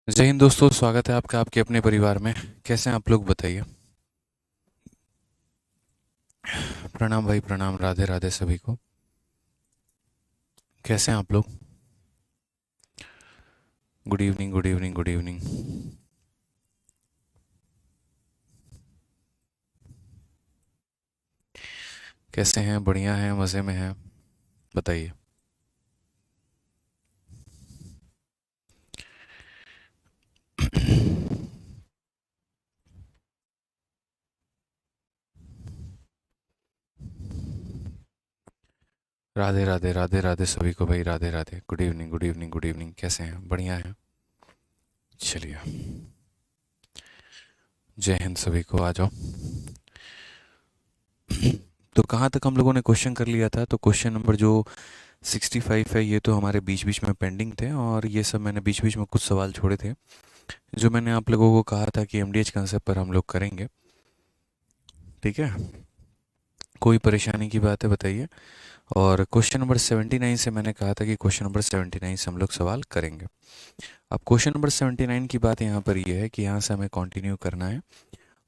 जय हिंद दोस्तों, स्वागत है आपका आपके अपने परिवार में। कैसे हैं आप लोग, बताइए। प्रणाम भाई, प्रणाम, राधे राधे सभी को। कैसे हैं आप लोग? Good evening, good evening, good evening. कैसे हैं? बढ़िया हैं, मज़े में हैं? बताइए। राधे राधे, राधे राधे सभी को भाई, Radhe Radhe. Good evening, good evening, good evening. कैसे हैं? बढ़िया हैं? चलिए। जय हिंद सभी को, आ जाओ। तो कहाँ तक हम लोगों ने क्वेश्चन कर लिया था? तो क्वेश्चन नंबर जो 65 है, ये तो हमारे बीच बीच में पेंडिंग थे, और ये सब मैंने बीच बीच में कुछ सवाल छोड़े थे जो मैंने आप लोगों को कहा था कि एमडीएच कंसेप्ट पर हम लोग करेंगे। ठीक है, कोई परेशानी की बात है बताइए। और क्वेश्चन नंबर 79 से मैंने कहा था कि क्वेश्चन नंबर 79 से हम लोग सवाल करेंगे। अब क्वेश्चन नंबर 79 की बात यहाँ पर ये है कि यहाँ से हमें कंटिन्यू करना है,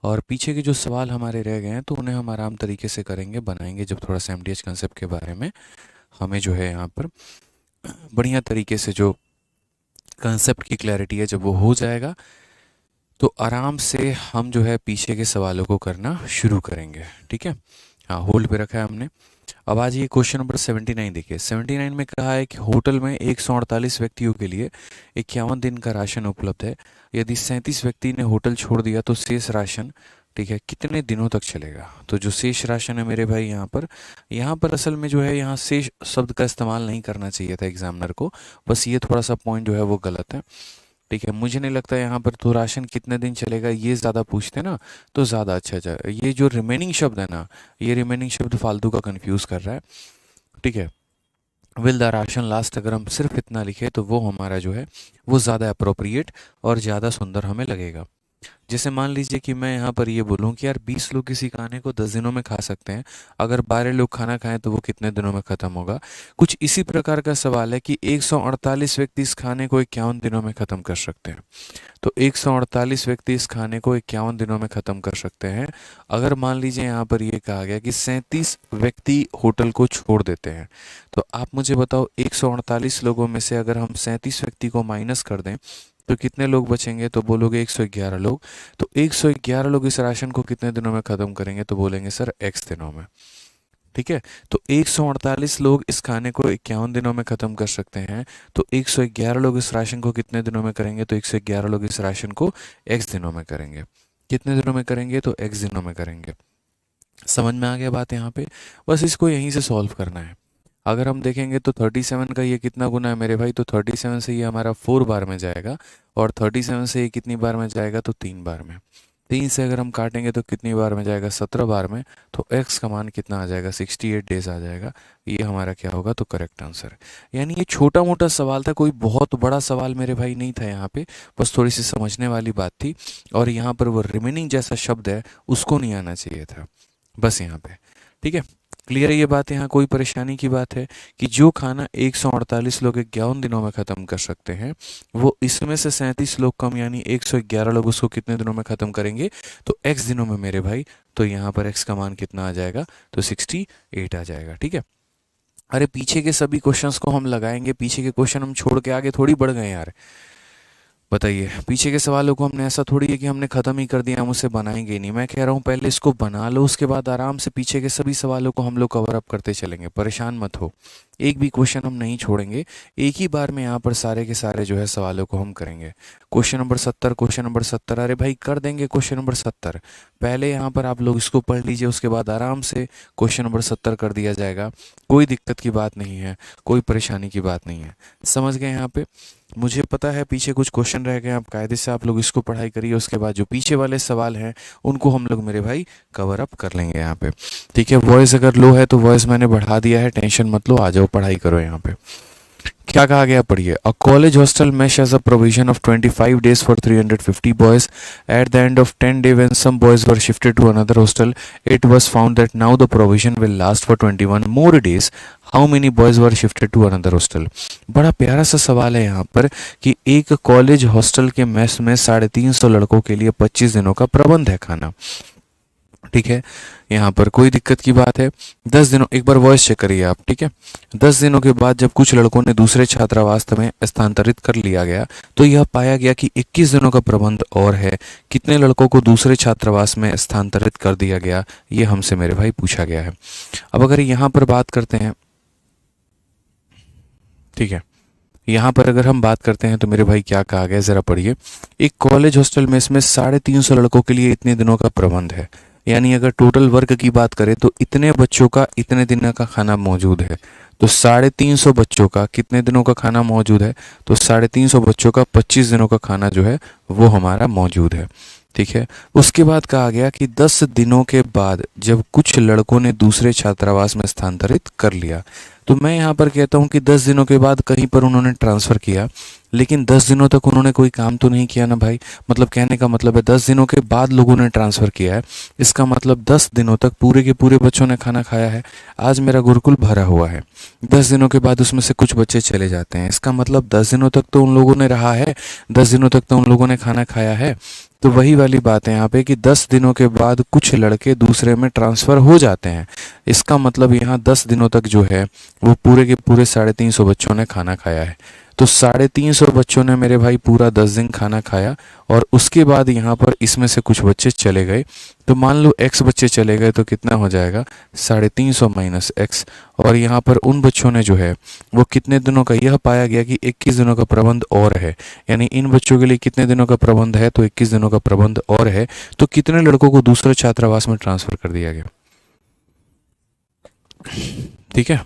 और पीछे के जो सवाल हमारे रह गए हैं तो उन्हें हम आराम तरीके से करेंगे, बनाएंगे, जब थोड़ा सा एमडीएच कंसेप्ट के बारे में हमें जो है यहाँ पर बढ़िया तरीके से जो कंसेप्ट की क्लैरिटी है, जब वो हो जाएगा तो आराम से हम जो है पीछे के सवालों को करना शुरू करेंगे। ठीक है, हाँ, होल्ड पे रखा है हमने। अब आज ये क्वेश्चन नंबर 79 देखिए। 79 में कहा है कि होटल में 148 व्यक्तियों के लिए 51 दिन का राशन उपलब्ध है। यदि 37 व्यक्ति ने होटल छोड़ दिया तो शेष राशन, ठीक है, कितने दिनों तक चलेगा? तो जो शेष राशन है मेरे भाई, यहाँ पर असल में जो है, यहाँ शेष शब्द का इस्तेमाल नहीं करना चाहिए था एग्जामिनर को। बस ये थोड़ा सा पॉइंट जो है वो गलत है। ठीक है, मुझे नहीं लगता यहाँ पर तो राशन कितने दिन चलेगा ये ज़्यादा पूछते ना, तो ज़्यादा अच्छा जाए। ये जो रिमेनिंग शब्द है ना, ये रिमेनिंग शब्द फालतू का कंफ्यूज कर रहा है। ठीक है, विल द राशन लास्ट, अगर हम सिर्फ इतना लिखे तो वो हमारा जो है वो ज़्यादा अप्रोप्रिएट और ज़्यादा सुंदर हमें लगेगा। जैसे मान लीजिए कि मैं यहाँ पर ये बोलूँ कि यार 20 लोग किसी खाने को 10 दिनों में खा सकते हैं, अगर 12 लोग खाना खाएं तो वो कितने दिनों में ख़त्म होगा। कुछ इसी प्रकार का सवाल है कि 148 व्यक्ति इस खाने को 51 दिनों में ख़त्म कर सकते हैं। तो 148 व्यक्ति इस खाने को 51 दिनों में ख़त्म कर सकते हैं। अगर मान लीजिए यहाँ पर ये कहा गया कि 37 व्यक्ति होटल को छोड़ देते हैं, तो आप मुझे बताओ 148 लोगों में से अगर हम 37 व्यक्ति को माइनस कर दें तो कितने लोग बचेंगे? तो बोलोगे 111 लोग। तो 111 लोग इस राशन को कितने दिनों में ख़त्म करेंगे? तो बोलेंगे सर एक्स दिनों में। ठीक है, तो 148 लोग इस खाने को 51 दिनों में ख़त्म कर सकते हैं, तो 111 लोग इस राशन को कितने दिनों में करेंगे? तो 111 लोग इस राशन को एक्स दिनों में करेंगे। कितने दिनों में करेंगे? तो एक्स दिनों में करेंगे। समझ में आ गया बात यहाँ पे? बस इसको यहीं से सॉल्व करना है। अगर हम देखेंगे तो 37 का ये कितना गुना है मेरे भाई? तो 37 से ये हमारा 4 बार में जाएगा, और 37 से ये कितनी बार में जाएगा? तो 3 बार में। 3 से अगर हम काटेंगे तो कितनी बार में जाएगा? 17 बार में। तो एक्स का मान कितना आ जाएगा? 68 डेज आ जाएगा। ये हमारा क्या होगा? तो करेक्ट आंसर। यानी ये छोटा मोटा सवाल था, कोई बहुत बड़ा सवाल मेरे भाई नहीं था यहाँ पे। बस थोड़ी सी समझने वाली बात थी, और यहाँ पर वो रिमेनिंग जैसा शब्द है उसको नहीं आना चाहिए था, बस यहाँ पे। ठीक है, क्लियर है ये बात? यहाँ कोई परेशानी की बात है कि जो खाना 148 लोग 51 दिनों में ख़त्म कर सकते हैं, वो इसमें से 37 लोग कम यानी 111 लोग उसको कितने दिनों में ख़त्म करेंगे? तो x दिनों में मेरे भाई। तो यहाँ पर x का मान कितना आ जाएगा? तो 68 आ जाएगा। ठीक है, अरे पीछे के सभी क्वेश्चंस को हम लगाएंगे, पीछे के क्वेश्चन हम छोड़ के आगे थोड़ी बढ़ गए यार। बताइए, पीछे के सवालों को हमने ऐसा थोड़ी है कि हमने ख़त्म ही कर दिया, हम उसे बनाएंगे ही नहीं। मैं कह रहा हूँ पहले इसको बना लो, उसके बाद आराम से पीछे के सभी सवालों को हम लोग कवर अप करते चलेंगे, परेशान मत हो। एक भी क्वेश्चन हम नहीं छोड़ेंगे, एक ही बार में यहाँ पर सारे के सारे जो है सवालों को हम करेंगे। क्वेश्चन नंबर 70, क्वेश्चन नंबर 70, अरे भाई कर देंगे क्वेश्चन नंबर 70। पहले यहाँ पर आप लोग इसको पढ़ लीजिए, उसके बाद आराम से क्वेश्चन नंबर 70 कर दिया जाएगा। कोई दिक्कत की बात नहीं है, कोई परेशानी की बात नहीं है। समझ गए यहाँ पे? मुझे पता है पीछे कुछ क्वेश्चन रह गए, आप कायदे से आप लोग इसको पढ़ाई करिए, उसके बाद जो पीछे वाले सवाल हैं उनको हम लोग मेरे भाई कवर अप कर लेंगे यहाँ पे। ठीक है, वॉइस अगर लो है तो वॉइस मैंने बढ़ा दिया है, टेंशन मत लो, आ जाओ पढ़ाई करो यहाँ पे। क्या कहा गया पढ़िए। A college hostel mesh as a provision of 25 days for 350 boys. At the end of 10 days when some boys were shifted to another hostel, it was found that now the provision will last for 21 more days. How many boys were shifted to another hostel. बड़ा प्यारा सा सवाल है यहाँ पर कि एक college hostel के मेस में 350 लड़कों के लिए 25 दिनों का प्रबंध है खाना। ठीक है, यहाँ पर कोई दिक्कत की बात है। 10 दिनों, एक बार वॉइस चेक करिए आप, ठीक है। 10 दिनों के बाद जब कुछ लड़कों ने दूसरे छात्रावास में स्थानांतरित कर लिया गया तो यह पाया गया कि 21 दिनों का प्रबंध और है। कितने लड़कों को दूसरे छात्रावास में स्थानांतरित कर दिया गया, ये हमसे मेरे भाई पूछा गया है। अब अगर यहाँ पर बात करते हैं, ठीक है, यहाँ पर अगर हम बात करते हैं तो मेरे भाई क्या कहा गया, जरा पढ़िए। एक कॉलेज हॉस्टल में इसमें 350 लड़कों के लिए इतने दिनों का प्रबंध है, यानी अगर टोटल वर्क की बात करें तो इतने बच्चों का इतने दिन का खाना मौजूद है। तो 350 बच्चों का कितने दिनों का खाना मौजूद है, तो 350 बच्चों का 25 दिनों का खाना जो है वो हमारा मौजूद है। ठीक है, उसके बाद कहा गया कि 10 दिनों के बाद जब कुछ लड़कों ने दूसरे छात्रावास में स्थानांतरित कर लिया, तो मैं यहाँ पर कहता हूँ कि 10 दिनों के बाद कहीं पर उन्होंने ट्रांसफ़र किया, लेकिन 10 दिनों तक उन्होंने कोई काम तो नहीं किया ना भाई। मतलब कहने का मतलब है 10 दिनों के बाद लोगों ने ट्रांसफ़र किया है, इसका मतलब 10 दिनों तक पूरे के पूरे बच्चों ने खाना खाया है। आज मेरा गुरुकुल भरा हुआ है, 10 दिनों के बाद उसमें से कुछ बच्चे चले जाते हैं, इसका मतलब 10 दिनों तक तो उन लोगों ने रहा है, 10 दिनों तक तो उन लोगों ने खाना खाया है। तो वही वाली बात है यहाँ पे कि 10 दिनों के बाद कुछ लड़के दूसरे में ट्रांसफ़र हो जाते हैं, इसका मतलब यहाँ 10 दिनों तक जो है वो पूरे के पूरे 350 बच्चों ने खाना खाया है। तो 350 बच्चों ने मेरे भाई पूरा 10 दिन खाना खाया, और उसके बाद यहाँ पर इसमें से कुछ बच्चे चले गए। तो मान लो x बच्चे चले गए तो कितना हो जाएगा, 350 माइनस x। और यहाँ पर उन बच्चों ने जो है वो कितने दिनों का, यह पाया गया कि 21 दिनों का प्रबंध और है, यानी इन बच्चों के लिए कितने दिनों का प्रबंध है, तो 21 दिनों का प्रबंध और है। तो कितने लड़कों को दूसरे छात्रावास में ट्रांसफ़र कर दिया गया। ठीक है,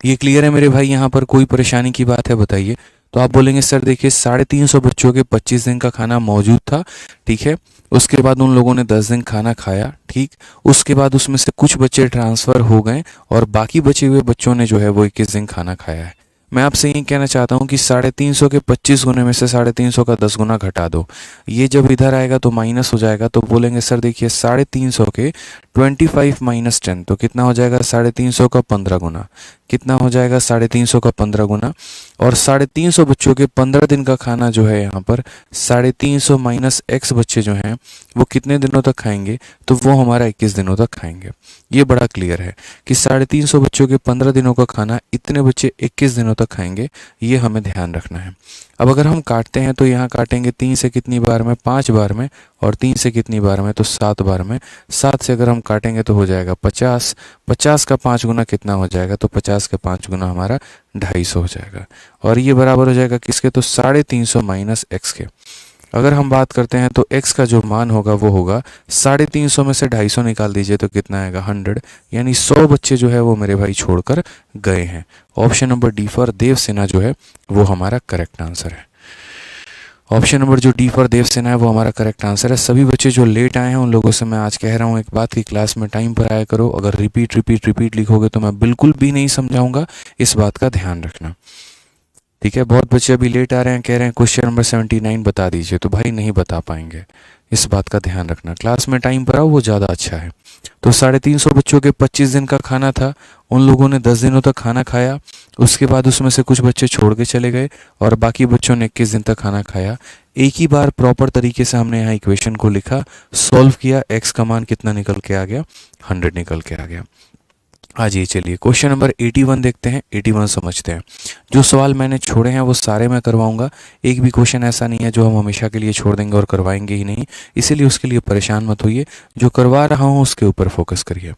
ये क्लियर है मेरे भाई, यहाँ पर कोई परेशानी की बात है बताइए। तो आप बोलेंगे सर देखिए 350 बच्चों के 25 दिन का खाना मौजूद था, ठीक है। उसके बाद उन लोगों ने 10 दिन खाना खाया, ठीक। उसके बाद उसमें से कुछ बच्चे ट्रांसफ़र हो गए और बाकी बचे हुए बच्चों ने जो है वो 21 दिन खाना खाया है। मैं आपसे ये कहना चाहता हूँ कि 350 के 25 गुने में से 350 का 10 गुना घटा दो, ये जब इधर आएगा तो माइनस हो जाएगा। तो बोलेंगे सर देखिए 350 के 25 माइनस 10 तो कितना हो जाएगा, 350 का 15 गुना। कितना हो जाएगा, 350 का 15 गुना। और 350 बच्चों के 15 दिन का खाना जो है यहाँ पर 350 माइनस x बच्चे जो हैं वो कितने दिनों तक खाएंगे, तो वो हमारा 21 दिनों तक खाएंगे। ये बड़ा क्लियर है कि 350 बच्चों के 15 दिनों का खाना इतने बच्चे 21 दिनों तक खाएंगे, ये हमें ध्यान रखना है। अब अगर हम काटते हैं तो यहाँ काटेंगे 3 से कितनी बार में, 5 बार में, और 3 से कितनी बार में, तो 7 बार में। 7 से अगर हम काटेंगे तो हो जाएगा 50। 50 का 5 गुना कितना हो जाएगा, तो 50 का 5 गुना हमारा 250 हो जाएगा। और ये बराबर हो जाएगा किसके, तो 350 माइनस x के। अगर हम बात करते हैं तो x का जो मान होगा वो होगा 350 में से 250 निकाल दीजिए तो कितना आएगा, 100। यानी 100 बच्चे जो है वो मेरे भाई छोड़कर गए हैं। Option number D for Devsena जो है वो हमारा करेक्ट आंसर है। ऑप्शन नंबर जो डी फॉर देवसेना है वो हमारा करेक्ट आंसर है। सभी बच्चे जो लेट आए हैं उन लोगों से मैं आज कह रहा हूँ एक बात की, क्लास में टाइम पर आया करो। अगर रिपीट रिपीट रिपीट लिखोगे तो मैं बिल्कुल भी नहीं समझाऊंगा, इस बात का ध्यान रखना। ठीक है, बहुत बच्चे अभी लेट आ रहे हैं, कह रहे हैं क्वेश्चन नंबर 79 बता दीजिए, तो भाई नहीं बता पाएंगे, इस बात का ध्यान रखना। क्लास में टाइम पर आओ, वो ज़्यादा अच्छा है। तो 350 बच्चों के 25 दिन का खाना था, उन लोगों ने 10 दिनों तक खाना खाया। उसके बाद उसमें से कुछ बच्चे छोड़ के चले गए और बाकी बच्चों ने 21 दिन तक खाना खाया। एक ही बार प्रॉपर तरीके से हमने यहाँ इक्वेशन को लिखा, सॉल्व किया, x का मान कितना निकल के आ गया, 100 निकल के आ गया। आज ये चलिए क्वेश्चन नंबर 81 देखते हैं, 81 समझते हैं। जो सवाल मैंने छोड़े हैं वो सारे मैं करवाऊंगा, एक भी क्वेश्चन ऐसा नहीं है जो हम हमेशा के लिए छोड़ देंगे और करवाएंगे ही नहीं, इसीलिए उसके लिए परेशान मत होइए। जो करवा रहा हूँ उसके ऊपर फोकस करिए।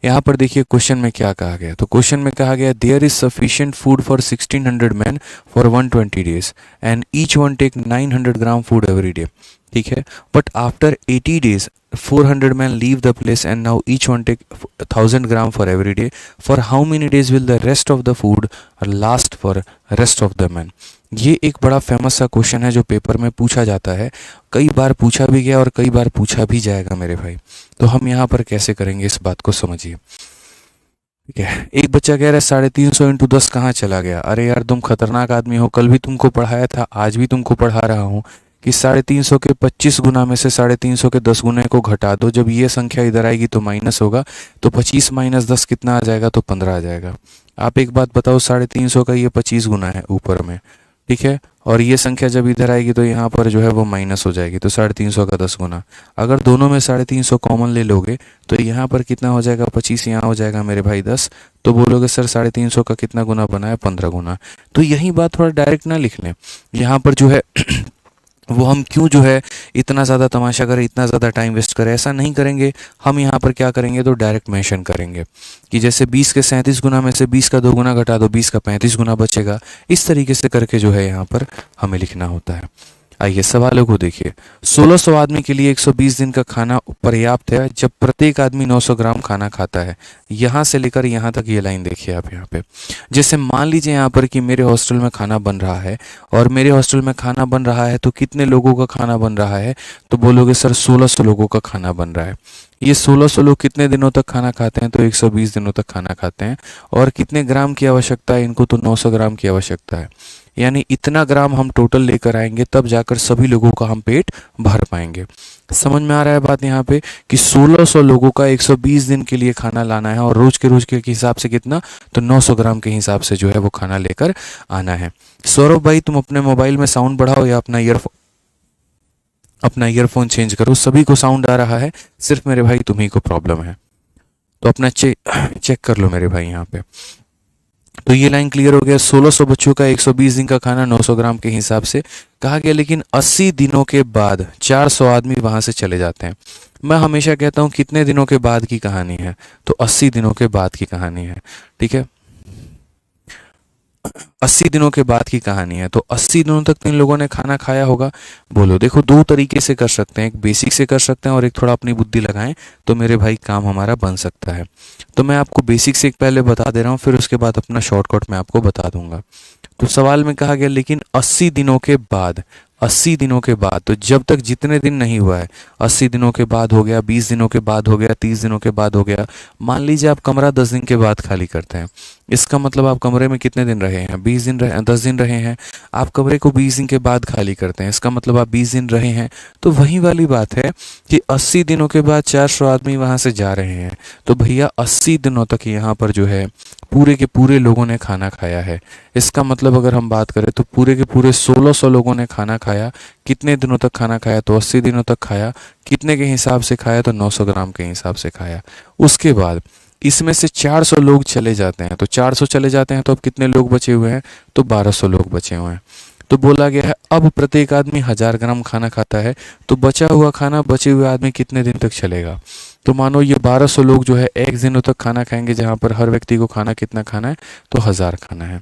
यहाँ पर देखिए क्वेश्चन में क्या कहा गया, तो क्वेश्चन में कहा गया there is sufficient food for 1600 man for 120 days and each one take 900 gram food every day. ठीक है, but after 80 days 400 man leave the place and now each one take 1000 gram for every day. For how many days will the rest of the food last for rest of the man. ये एक बड़ा famous सा question है जो paper में पूछा जाता है, कई बार पूछा भी गया और कई बार पूछा भी जाएगा मेरे भाई। तो हम यहाँ पर कैसे करेंगे इस बात को समझिए। ठीक है, एक बच्चा कह रहा है 350 इंटू 10 कहाँ चला गया। अरे यार तुम खतरनाक आदमी हो, कल भी तुमको पढ़ाया था, आज भी तुमको पढ़ा रहा हूँ, कि 350 के 25 गुना में से 350 के 10 गुने को घटा दो, जब ये संख्या इधर आएगी तो माइनस होगा, तो 25 माइनस 10 कितना आ जाएगा, तो 15 आ जाएगा। आप एक बात बताओ, 350 का ये 25 गुना है ऊपर में, ठीक है, और ये संख्या जब इधर आएगी तो यहाँ पर जो है वो माइनस हो जाएगी, तो 350 का 10 गुना। अगर दोनों में 350 कॉमन ले लोगे तो यहाँ पर कितना हो जाएगा, 25, यहाँ हो जाएगा मेरे भाई 10। तो बोलोगे सर 350 का कितना गुना बना है, 15 गुना। तो यही बात थोड़ा डायरेक्ट ना लिख लें, यहाँ पर जो है वो हम क्यों जो है इतना ज़्यादा तमाशा करें, इतना ज़्यादा टाइम वेस्ट करें, ऐसा नहीं करेंगे। हम यहाँ पर क्या करेंगे, तो डायरेक्ट मेंशन करेंगे कि जैसे 20 के 37 गुना में से 20 का 2 गुना घटा दो, 20 का 35 गुना बचेगा। इस तरीके से करके जो है यहाँ पर हमें लिखना होता है। आइए सवालों को देखिए। 1600 आदमी के लिए 120 दिन का खाना पर्याप्त है जब प्रत्येक आदमी 900 ग्राम खाना खाता है। यहाँ से लेकर यहाँ तक ये लाइन देखिए आप यहाँ पे। जैसे मान लीजिए यहाँ पर कि मेरे हॉस्टल में खाना बन रहा है, और मेरे हॉस्टल में खाना बन रहा है तो कितने लोगों का खाना बन रहा है, तो बोलोगे सर 1600 लोगों का खाना बन रहा है। ये 1600 लोग कितने दिनों तक खाना खाते हैं, तो 120 दिनों तक खाना खाते हैं। और कितने ग्राम की आवश्यकता है इनको, तो 900 ग्राम की आवश्यकता है। यानी इतना ग्राम हम टोटल लेकर आएंगे तब जाकर सभी लोगों का हम पेट भर पाएंगे। समझ में आ रहा है बात यहाँ पे कि 1600 लोगों का 120 दिन के लिए खाना लाना है, और रोज के हिसाब से कितना, तो 900 ग्राम के हिसाब से जो है वो खाना लेकर आना है। सौरभ भाई तुम अपने मोबाइल में साउंड बढ़ाओ या अपना ईयरफोन चेंज करो, सभी को साउंड आ रहा है, सिर्फ मेरे भाई तुम्ही को प्रॉब्लम है। तो अपना चेक कर लो मेरे भाई यहाँ पे। तो ये लाइन क्लियर हो गया। 1600 बच्चों का 120 दिन का खाना 900 ग्राम के हिसाब से कहा गया, लेकिन 80 दिनों के बाद 400 आदमी वहां से चले जाते हैं। मैं हमेशा कहता हूं कितने दिनों के बाद की कहानी है, तो 80 दिनों के बाद की कहानी है, ठीक है, 80 दिनों के बाद की कहानी है। तो 80 दिनों तक इन लोगों ने खाना खाया होगा। बोलो देखो, दो तरीके से कर सकते हैं, एक बेसिक से कर सकते हैं और एक थोड़ा अपनी बुद्धि लगाएं तो मेरे भाई काम हमारा बन सकता है। तो मैं आपको बेसिक से एक पहले बता दे रहा हूँ, फिर उसके बाद अपना शॉर्टकट मैं आपको बता दूंगा। तो सवाल में कहा गया लेकिन 80 दिनों के बाद, 80 दिनों के बाद, तो जब तक जितने दिन नहीं हुआ है, 80 दिनों के बाद हो गया, 20 दिनों के बाद हो गया, 30 दिनों के बाद हो गया। मान लीजिए आप कमरा 10 दिन के बाद खाली करते हैं, इसका मतलब आप कमरे में कितने दिन रहे हैं, 20 दिन रहे, 10 दिन रहे हैं। आप कमरे को 20 दिन के बाद खाली करते हैं, इसका मतलब आप 20 दिन रहे हैं। तो वही वाली बात है कि 80 दिनों के बाद 400 आदमी वहां से जा रहे हैं, तो भैया 80 दिनों तक यहाँ पर जो है पूरे के पूरे लोगों ने खाना खाया है। इसका मतलब अगर हम बात करें तो पूरे के पूरे 1600 लोगों ने खाना खाया। कितने दिनों तक खाना खाया, तो 80 दिनों तक खाया। कितने के हिसाब से खाया, तो 900 ग्राम के हिसाब से खाया। उसके बाद इसमें से 400 लोग चले जाते हैं, तो 400 चले जाते हैं तो अब कितने लोग बचे हुए हैं, तो 1200 लोग बचे हुए हैं। तो बोला गया है अब प्रत्येक आदमी 1000 ग्राम खाना खाता है, तो बचा हुआ खाना बचे हुए आदमी कितने दिन तक चलेगा। तो मानो ये 1200 लोग जो है एक दिनों तक खाना खाएंगे, जहां पर हर व्यक्ति को खाना कितना खाना है, तो 1000 खाना है।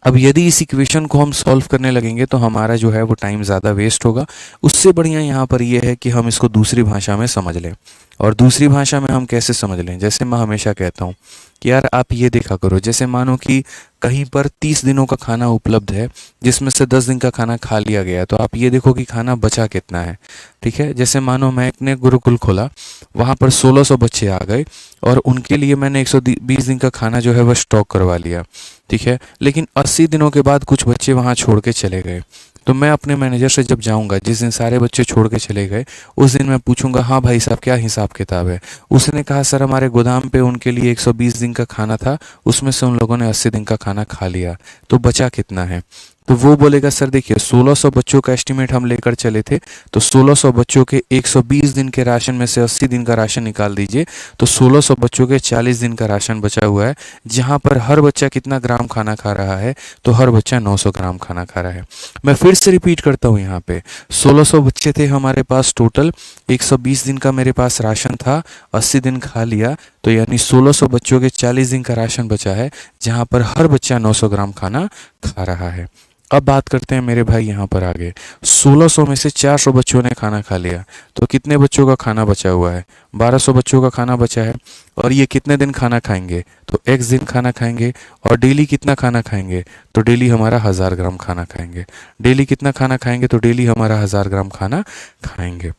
अब यदि इस इक्वेशन को हम सॉल्व करने लगेंगे तो हमारा जो है वो टाइम ज़्यादा वेस्ट होगा। उससे बढ़िया यहाँ पर ये है कि हम इसको दूसरी भाषा में समझ लें। और दूसरी भाषा में हम कैसे समझ लें, जैसे मैं हमेशा कहता हूँ कि यार आप ये देखा करो, जैसे मानो कि कहीं पर 30 दिनों का खाना उपलब्ध है, जिसमें से 10 दिन का खाना खा लिया गया, तो आप ये देखो कि खाना बचा कितना है। ठीक है, जैसे मानो मैं एक ने गुरुकुल खोला, वहाँ पर 1600 बच्चे आ गए और उनके लिए मैंने 120 दिन का खाना जो है वह स्टॉक करवा लिया। ठीक है, लेकिन 80 दिनों के बाद कुछ बच्चे वहाँ छोड़ के चले गए। तो मैं अपने मैनेजर से जब जाऊंगा, जिस दिन सारे बच्चे छोड़ के चले गए उस दिन मैं पूछूंगा, हाँ भाई साहब क्या हिसाब किताब है। उसने कहा सर हमारे गोदाम पे उनके लिए 120 दिन का खाना था, उसमें से उन लोगों ने 80 दिन का खाना खा लिया, तो बचा कितना है। तो वो बोलेगा सर देखिए 1600 बच्चों का एस्टिमेट हम लेकर चले थे, तो 1600 बच्चों के 120 दिन के राशन में से 80 दिन का राशन निकाल दीजिए, तो 1600 बच्चों के 40 दिन का राशन बचा हुआ है, जहां पर हर बच्चा कितना ग्राम खाना खा रहा है, तो हर बच्चा 900 ग्राम खाना खा रहा है। मैं फिर से रिपीट करता हूँ, यहाँ पे 1600 बच्चे थे हमारे पास टोटल, 120 दिन का मेरे पास राशन था, 80 दिन खा लिया, तो यानी 1600 बच्चों के 40 दिन का राशन बचा है, जहां पर हर बच्चा 900 ग्राम खाना खा रहा है। अब बात करते हैं मेरे भाई यहाँ पर आगे, 1600 में से 400 बच्चों ने खाना खा लिया, तो कितने बच्चों का खाना बचा हुआ है, 1200 बच्चों का खाना बचा है। और ये कितने दिन खाना खाएंगे, तो एक दिन खाना खाएंगे। और डेली कितना खाना खाएंगे, तो डेली हमारा 1000 ग्राम खाना खाएंगे। डेली कितना खाना खाएंगे, तो डेली हमारा 1000 ग्राम खाना खाएंगे।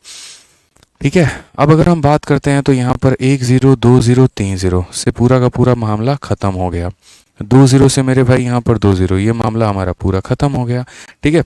ठीक है, अब अगर हम बात करते हैं तो यहाँ पर 1 0 2 0 3 0 से पूरा का पूरा मामला खत्म हो गया। 2 0 से मेरे भाई यहाँ पर 2 0, ये मामला हमारा पूरा खत्म हो गया। ठीक है,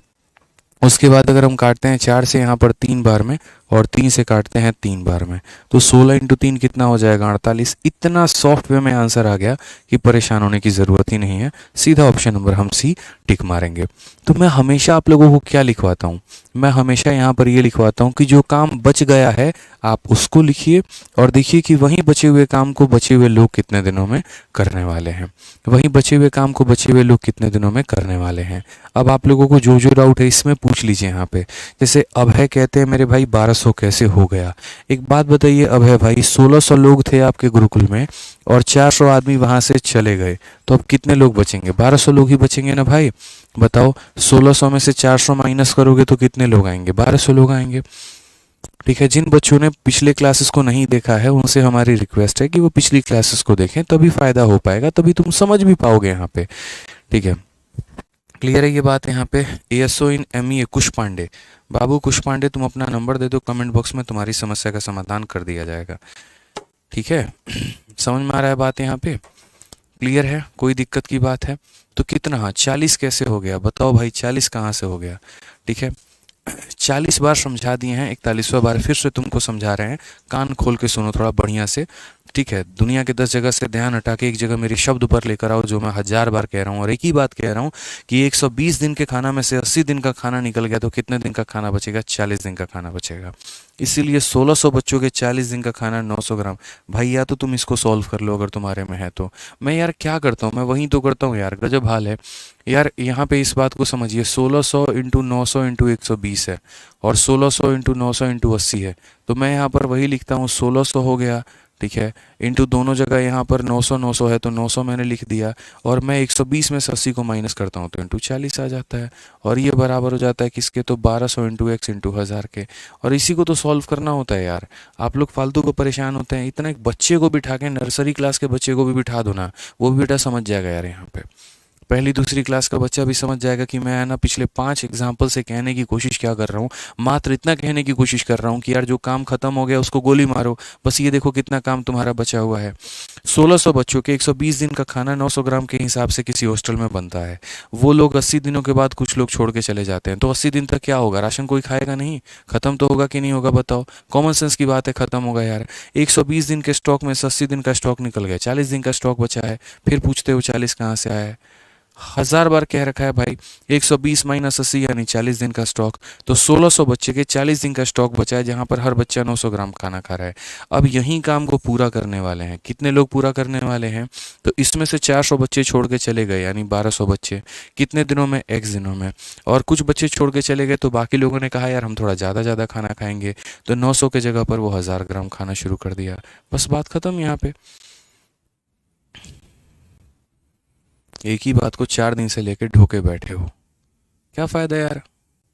उसके बाद अगर हम काटते हैं 4 से यहाँ पर 3 बार में और 3 से काटते हैं 3 बार में, तो 16 इंटू 3 कितना हो जाएगा? 48। इतना सॉफ्ट वे में आंसर आ गया कि परेशान होने की ज़रूरत ही नहीं है। सीधा ऑप्शन नंबर हम सी टिक मारेंगे। तो मैं हमेशा आप लोगों को क्या लिखवाता हूँ? मैं हमेशा यहाँ पर ये लिखवाता हूँ कि जो काम बच गया है आप उसको लिखिए और देखिए कि वहीं बचे हुए काम को बचे हुए लोग कितने दिनों में करने वाले हैं। वहीं बचे हुए काम को बचे हुए लोग कितने दिनों में करने वाले हैं। अब आप लोगों को जो जो डाउट है इसमें पूछ लीजिए यहाँ पे। जैसे अभय कहते हैं मेरे भाई 1200 कैसे हो गया? एक बात बताइए अभय भाई, 1600 लोग थे आपके गुरुकुल में और 400 आदमी वहां से चले गए, तो अब कितने लोग बचेंगे? 1200 लोग ही बचेंगे ना भाई। बताओ 1600 में से 400 माइनस करोगे तो कितने लोग आएंगे? 1200 लोग आएंगे। ठीक है, जिन बच्चों ने पिछले क्लासेस को नहीं देखा है उनसे हमारी रिक्वेस्ट है कि वो पिछली क्लासेस को देखें, तभी फायदा हो पाएगा, तभी तुम समझ भी पाओगे यहाँ पे। ठीक है, क्लियर है ये बात यहाँ पे। एएसओ इन एमईए कुश पांडे, बाबू कुश पांडे तुम अपना नंबर दे दो कमेंट बॉक्स में, तुम्हारी समस्या का समाधान कर दिया जाएगा। ठीक है समझ में आ रहा है बात यहाँ पे? क्लियर है? कोई दिक्कत की बात है? तो कितना, हाँ 40 कैसे हो गया बताओ भाई, 40 कहाँ से हो गया? ठीक है 40 बार समझा दिए हैं, 41वां बार फिर से तुमको समझा रहे हैं। कान खोल के सुनो थोड़ा बढ़िया से। ठीक है, दुनिया के 10 जगह से ध्यान हटा के एक जगह मेरी शब्द पर लेकर आओ, जो मैं 1000 बार कह रहा हूँ और एक ही बात कह रहा हूँ कि 120 दिन के खाना में से 80 दिन का खाना निकल गया तो कितने दिन का खाना बचेगा? 40 दिन का खाना बचेगा। इसीलिए 1600 बच्चों के 40 दिन का खाना 900 ग्राम। भाई या तो तुम इसको सॉल्व कर लो अगर तुम्हारे में है तो। मैं यार क्या करता हूँ, मैं वही तो करता हूँ यार, गजब हाल है यार। यहाँ पे इस बात को समझिए, 1600 इंटू 900 इंटू 120 है और 1600 इंटू 900 इंटू 80 है। तो मैं यहाँ पर वही लिखता हूँ, 1600 हो गया, ठीक है, इंटू दोनों जगह यहाँ पर 900 900 है तो 900 मैंने लिख दिया, और मैं 120 में से 80 को माइनस करता हूँ तो इंटू 40 आ जाता है, और ये बराबर हो जाता है किसके? तो 1200 इंटू एक्स इंटू 1000 के। और इसी को तो सॉल्व करना होता है यार। आप लोग फालतू को परेशान होते हैं, इतना एक बच्चे को बिठा के, नर्सरी क्लास के बच्चे को भी बिठा दो ना, वो भी बेटा समझ जाएगा यार। यहाँ पे पहली दूसरी क्लास का बच्चा भी समझ जाएगा कि मैं ना पिछले 5 एग्जाम्पल से कहने की कोशिश क्या कर रहा हूँ। मात्र इतना कहने की कोशिश कर रहा हूँ कि यार जो काम खत्म हो गया उसको गोली मारो, बस ये देखो कितना काम तुम्हारा बचा हुआ है। 1600 बच्चों के 120 दिन का खाना 900 ग्राम के हिसाब से किसी हॉस्टल में बनता है। वो लोग 80 दिनों के बाद कुछ लोग छोड़ के चले जाते हैं, तो 80 दिन तक क्या होगा? राशन कोई खाएगा नहीं? खत्म तो होगा कि नहीं होगा बताओ? कॉमन सेंस की बात है, खत्म होगा यार। 120 दिन के स्टॉक में से 80 दिन का स्टॉक निकल गया, 40 दिन का स्टॉक बचा है, फिर पूछते हो 40 कहाँ से आया है? 1000 बार कह रखा है भाई, 120 माइनस 80 यानी 40 दिन का स्टॉक। तो 1600 बच्चे के 40 दिन का स्टॉक बचा है, जहां पर हर बच्चा 900 ग्राम खाना खा रहा है। अब यही काम को पूरा करने वाले हैं, कितने लोग पूरा करने वाले हैं? तो इसमें से 400 बच्चे छोड़ के चले गए, यानी 1200 बच्चे कितने दिनों में? एक्स दिनों में। और कुछ बच्चे छोड़ के चले गए तो बाकी लोगों ने कहा यार हम थोड़ा ज़्यादा ज़्यादा खाना खाएंगे, तो 900 के जगह पर वो 1000 ग्राम खाना शुरू कर दिया। बस बात खत्म यहाँ पे। एक ही बात को 4 दिन से लेकर ढोके बैठे हो, क्या फ़ायदा यार?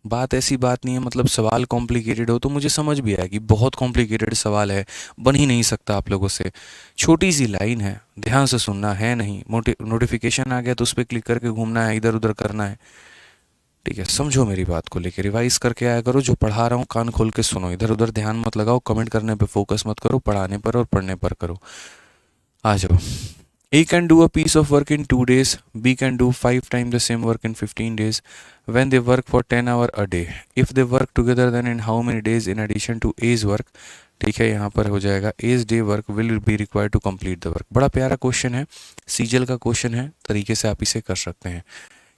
बात ऐसी बात नहीं है, मतलब सवाल कॉम्प्लिकेटेड हो तो मुझे समझ भी आया कि बहुत कॉम्प्लिकेटेड सवाल है, बन ही नहीं सकता आप लोगों से। छोटी सी लाइन है, ध्यान से सुनना है, नहीं नोटिफिकेशन आ गया तो उस पर क्लिक करके घूमना है, इधर उधर करना है। ठीक है, समझो मेरी बात को लेकर, रिवाइज करके आया करो, जो पढ़ा रहा हूँ कान खोल के सुनो, इधर उधर ध्यान मत लगाओ, कमेंट करने पे फोकस मत करो, पढ़ाने पर और पढ़ने पर करो। आ जाओ। A can do a piece of work in 2 days. B can do 5 times the same work in 15 days when they work for 10 hours a day. If they work together, then in how many days in addition to A's work? ठीक है, यहाँ पर हो जाएगा A's day work will be required to complete the work. बड़ा प्यारा question है, सीजल का क्वेश्चन है, तरीके से आप इसे कर सकते हैं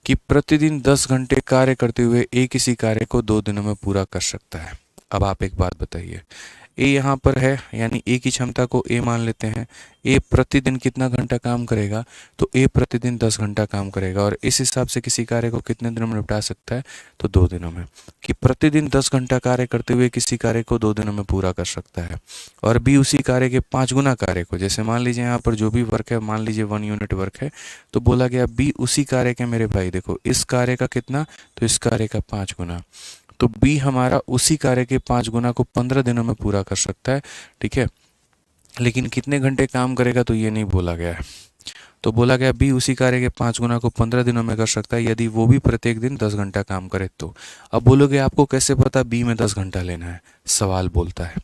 कि प्रतिदिन 10 घंटे कार्य करते हुए ए किसी कार्य को 2 दिनों में पूरा कर सकता है। अब आप एक बात बताइए, ए यहाँ पर है, यानी ए की क्षमता को ए मान लेते हैं। ए प्रतिदिन कितना घंटा काम करेगा? तो ए प्रतिदिन 10 घंटा काम करेगा, और इस हिसाब से किसी कार्य को कितने दिनों में निपटा सकता है? तो 2 दिनों में। कि प्रतिदिन 10 घंटा कार्य करते हुए किसी कार्य को 2 दिनों में पूरा कर सकता है। और बी उसी कार्य के 5 गुना कार्य को, जैसे मान लीजिए यहाँ पर जो भी वर्क है, मान लीजिए 1 यूनिट वर्क है, तो बोला गया बी उसी कार्य के, मेरे भाई देखो इस कार्य का कितना, तो इस कार्य का 5 गुना। तो बी हमारा उसी कार्य के 5 गुना को 15 दिनों में पूरा कर सकता है। ठीक है, लेकिन कितने घंटे काम करेगा तो ये नहीं बोला गया है। तो बोला गया बी उसी कार्य के 5 गुना को 15 दिनों में कर सकता है, यदि वो भी प्रत्येक दिन 10 घंटा काम करे तो। अब बोलोगे आपको कैसे पता बी में 10 घंटा लेना है? सवाल बोलता है।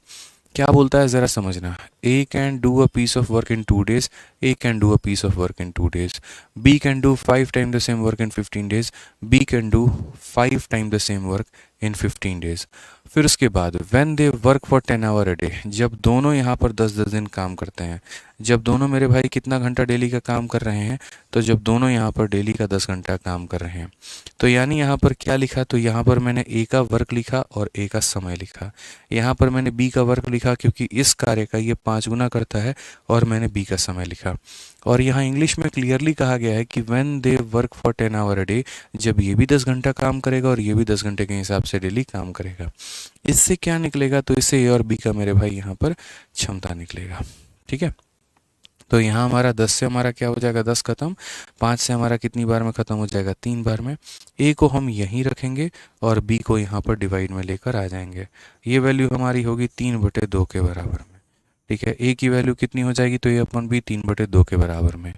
क्या बोलता है ज़रा समझना। A can do a piece of work in 2 days, A can do a piece of work in 2 days, B can do 5 times the same work in 15 days, B can do 5 times the same work in 15 days। फिर उसके बाद when they work for 10 hour a day, जब दोनों यहाँ पर 10-10 दिन काम करते हैं, जब दोनों मेरे भाई कितना घंटा डेली का काम कर रहे हैं, तो जब दोनों यहाँ पर डेली का 10 घंटा काम कर रहे हैं, तो यानी यहाँ पर क्या लिखा, तो यहाँ पर मैंने ए का वर्क लिखा और ए का समय लिखा। यहाँ पर मैंने बी का वर्क लिखा क्योंकि इस कार्य का ये 5 गुना करता है, और मैंने बी का समय लिखा। और यहाँ इंग्लिश में क्लियरली कहा गया है कि when they work for 10 hour a day, जब ये भी 10 घंटा काम करेगा और ये भी 10 घंटे के हिसाब से डेली काम करेगा। इससे क्या निकलेगा, तो इससे ए और बी का मेरे भाई यहाँ पर क्षमता निकलेगा। ठीक है, तो यहाँ हमारा 10 से हमारा क्या हो जाएगा, 10 खत्म, 5 से हमारा कितनी बार में ख़त्म हो जाएगा, 3 बार में। ए को हम यहीं रखेंगे और बी को यहाँ पर डिवाइड में लेकर आ जाएंगे। ये वैल्यू हमारी होगी 3/2 के बराबर में। ठीक है, ए की वैल्यू कितनी हो जाएगी, तो ये अपन भी 3/2 के बराबर में।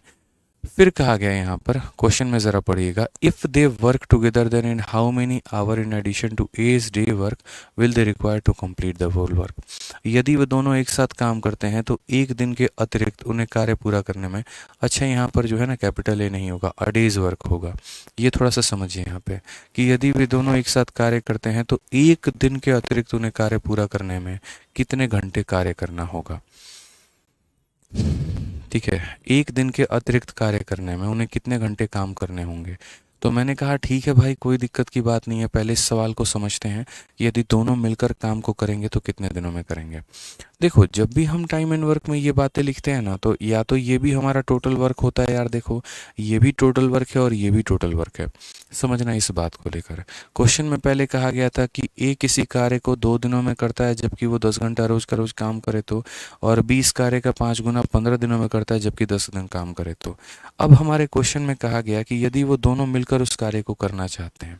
फिर कहा गया यहाँ पर क्वेश्चन में ज़रा पढ़िएगा, if they work together then in how many hour in addition to as day work will they require to complete the whole work. यदि वो दोनों एक साथ काम करते हैं तो एक दिन के अतिरिक्त उन्हें कार्य पूरा करने में, अच्छा यहाँ पर जो है ना कैपिटल ए नहीं होगा, अ डेज वर्क होगा। ये थोड़ा सा समझिए यहाँ पे कि यदि वे दोनों एक साथ कार्य करते हैं तो एक दिन के अतिरिक्त उन्हें कार्य पूरा करने में कितने घंटे कार्य करना होगा। ठीक है, एक दिन के अतिरिक्त कार्य करने में उन्हें कितने घंटे काम करने होंगे। तो मैंने कहा ठीक है भाई, कोई दिक्कत की बात नहीं है, पहले इस सवाल को समझते हैं। यदि दोनों मिलकर काम को करेंगे तो कितने दिनों में करेंगे। देखो, जब भी हम टाइम एंड वर्क में ये बातें लिखते हैं ना, तो या तो ये भी हमारा टोटल वर्क होता है यार, देखो ये भी टोटल वर्क है और ये भी टोटल वर्क है। समझना इस बात को लेकर, क्वेश्चन में पहले कहा गया था कि ए किसी कार्य को 2 दिनों में करता है जबकि वो 10 घंटा रोज का रोज काम करे तो, और 20 कार्य का 5 गुना 15 दिनों में करता है जबकि 10 दिन काम करे तो। अब हमारे क्वेश्चन में कहा गया कि यदि वो दोनों मिलकर उस कार्य को करना चाहते हैं,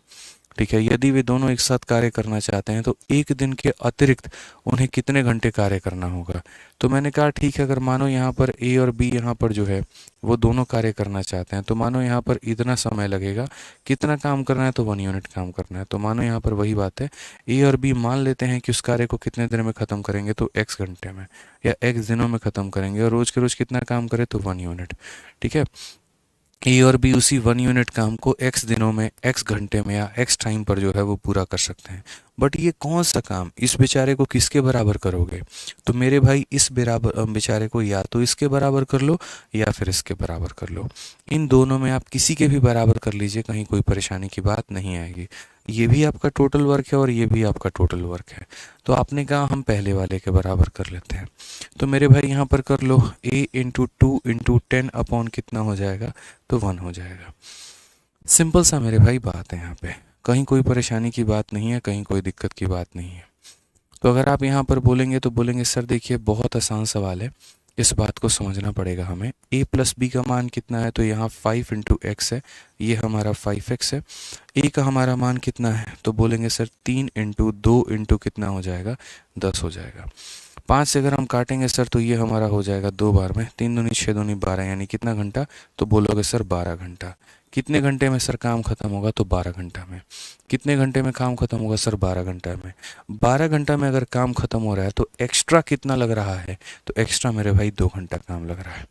ठीक है, यदि वे दोनों एक साथ कार्य करना चाहते हैं तो एक दिन के अतिरिक्त उन्हें कितने घंटे कार्य करना होगा। तो मैंने कहा ठीक है, अगर मानो यहाँ पर ए और बी यहाँ पर जो है वो दोनों कार्य करना चाहते हैं, तो मानो यहाँ पर इतना समय लगेगा, कितना काम करना है, तो 1 यूनिट काम करना है। तो मानो यहाँ पर वही बात है, ए और बी मान लेते हैं कि उस कार्य को कितने दिन में ख़त्म करेंगे, तो एक्स घंटे में या एक्स दिनों में ख़त्म करेंगे, और रोज़ के रोज़ कितना काम करे, तो 1 यूनिट। ठीक है, ए और बी उसी 1 यूनिट काम को एक्स दिनों में, एक्स घंटे में या एक्स टाइम पर जो है वो पूरा कर सकते हैं। बट ये कौन सा काम, इस बेचारे को किसके बराबर करोगे, तो मेरे भाई इस बराबर बेचारे को या तो इसके बराबर कर लो या फिर इसके बराबर कर लो। इन दोनों में आप किसी के भी बराबर कर लीजिए, कहीं कोई परेशानी की बात नहीं आएगी। ये भी आपका टोटल वर्क है और ये भी आपका टोटल वर्क है। तो आपने कहा हम पहले वाले के बराबर कर लेते हैं। तो मेरे भाई यहाँ पर कर लो, a इंटू 2 इंटू 10 अपॉन कितना हो जाएगा, तो 1 हो जाएगा। सिंपल सा मेरे भाई बात है, यहाँ पे कहीं कोई परेशानी की बात नहीं है, कहीं कोई दिक्कत की बात नहीं है। तो अगर आप यहाँ पर बोलेंगे तो बोलेंगे सर देखिए बहुत आसान सवाल है, इस बात को समझना पड़ेगा हमें। a प्लस बी का मान कितना है, तो यहाँ 5 इंटू एक्स है, ये हमारा 5x है। a का हमारा मान कितना है, तो बोलेंगे सर 3 इंटू 2 इंटू कितना हो जाएगा, 10 हो जाएगा। 5 से अगर हम काटेंगे सर तो ये हमारा हो जाएगा 2 बार में, 3 दूनी 6 दूनी 12, यानी कितना घंटा, तो बोलोगे सर 12 घंटा। कितने घंटे में सर काम खत्म होगा, तो 12 घंटा में। कितने घंटे में काम खत्म होगा सर, 12 घंटा में। 12 घंटा में अगर काम खत्म हो रहा है तो एक्स्ट्रा कितना लग रहा है, तो एक्स्ट्रा मेरे भाई 2 घंटा काम लग रहा है।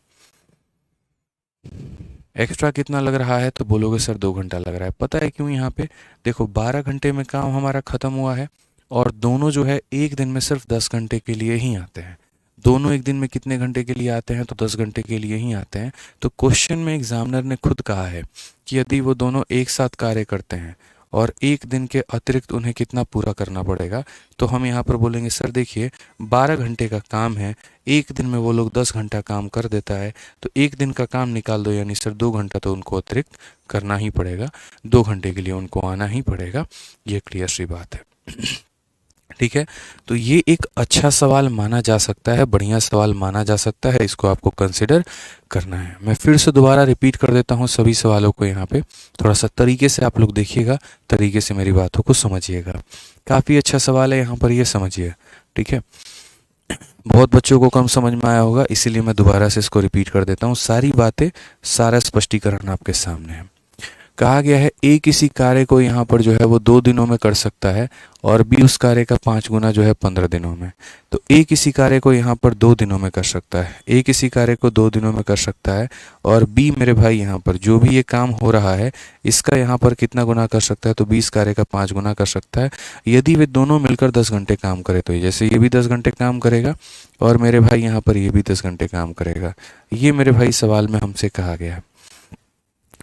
एक्स्ट्रा कितना लग रहा है, तो बोलोगे सर 2 घंटा लग रहा है। पता है क्यों, यहाँ पे देखो 12 घंटे में काम हमारा खत्म हुआ है, और दोनों जो है एक दिन में सिर्फ 10 घंटे के लिए ही आते हैं। दोनों एक दिन में कितने घंटे के लिए आते हैं, तो 10 घंटे के लिए ही आते हैं। तो क्वेश्चन में एग्जामिनर ने खुद कहा है कि यदि वो दोनों एक साथ कार्य करते हैं और एक दिन के अतिरिक्त उन्हें कितना पूरा करना पड़ेगा, तो हम यहाँ पर बोलेंगे सर देखिए 12 घंटे का काम है, एक दिन में वो लोग 10 घंटा काम कर देता है, तो एक दिन का काम निकाल दो, यानी सर 2 घंटा तो उनको अतिरिक्त करना ही पड़ेगा, 2 घंटे के लिए उनको आना ही पड़ेगा। ये क्लियर सी बात है। ठीक है, तो ये एक अच्छा सवाल माना जा सकता है, बढ़िया सवाल माना जा सकता है, इसको आपको कंसिडर करना है। मैं फिर से दोबारा रिपीट कर देता हूँ सभी सवालों को, यहाँ पे थोड़ा सा तरीके से आप लोग देखिएगा, तरीके से मेरी बातों को समझिएगा। काफ़ी अच्छा सवाल है यहाँ पर, ये समझिए। ठीक है, बहुत बच्चों को कम समझ में आया होगा, इसीलिए मैं दोबारा से इसको रिपीट कर देता हूँ। सारी बातें, सारा स्पष्टीकरण आपके सामने है। कहा गया है ए किसी कार्य को यहाँ पर जो है वो 2 दिनों में कर सकता है और बी उस कार्य का 5 गुना जो है 15 दिनों में। तो ए किसी कार्य को यहाँ पर 2 दिनों में कर सकता है, ए किसी कार्य को 2 दिनों में कर सकता है और बी मेरे भाई यहाँ पर जो भी ये काम हो रहा है इसका यहाँ पर कितना गुना कर सकता है, तो 20 कार्य का 5 गुना कर सकता है। यदि वे दोनों मिलकर 10 घंटे काम करे तो जैसे ये भी 10 घंटे काम करेगा और मेरे भाई यहाँ पर ये भी 10 घंटे काम करेगा। ये मेरे भाई सवाल में हमसे कहा गया है।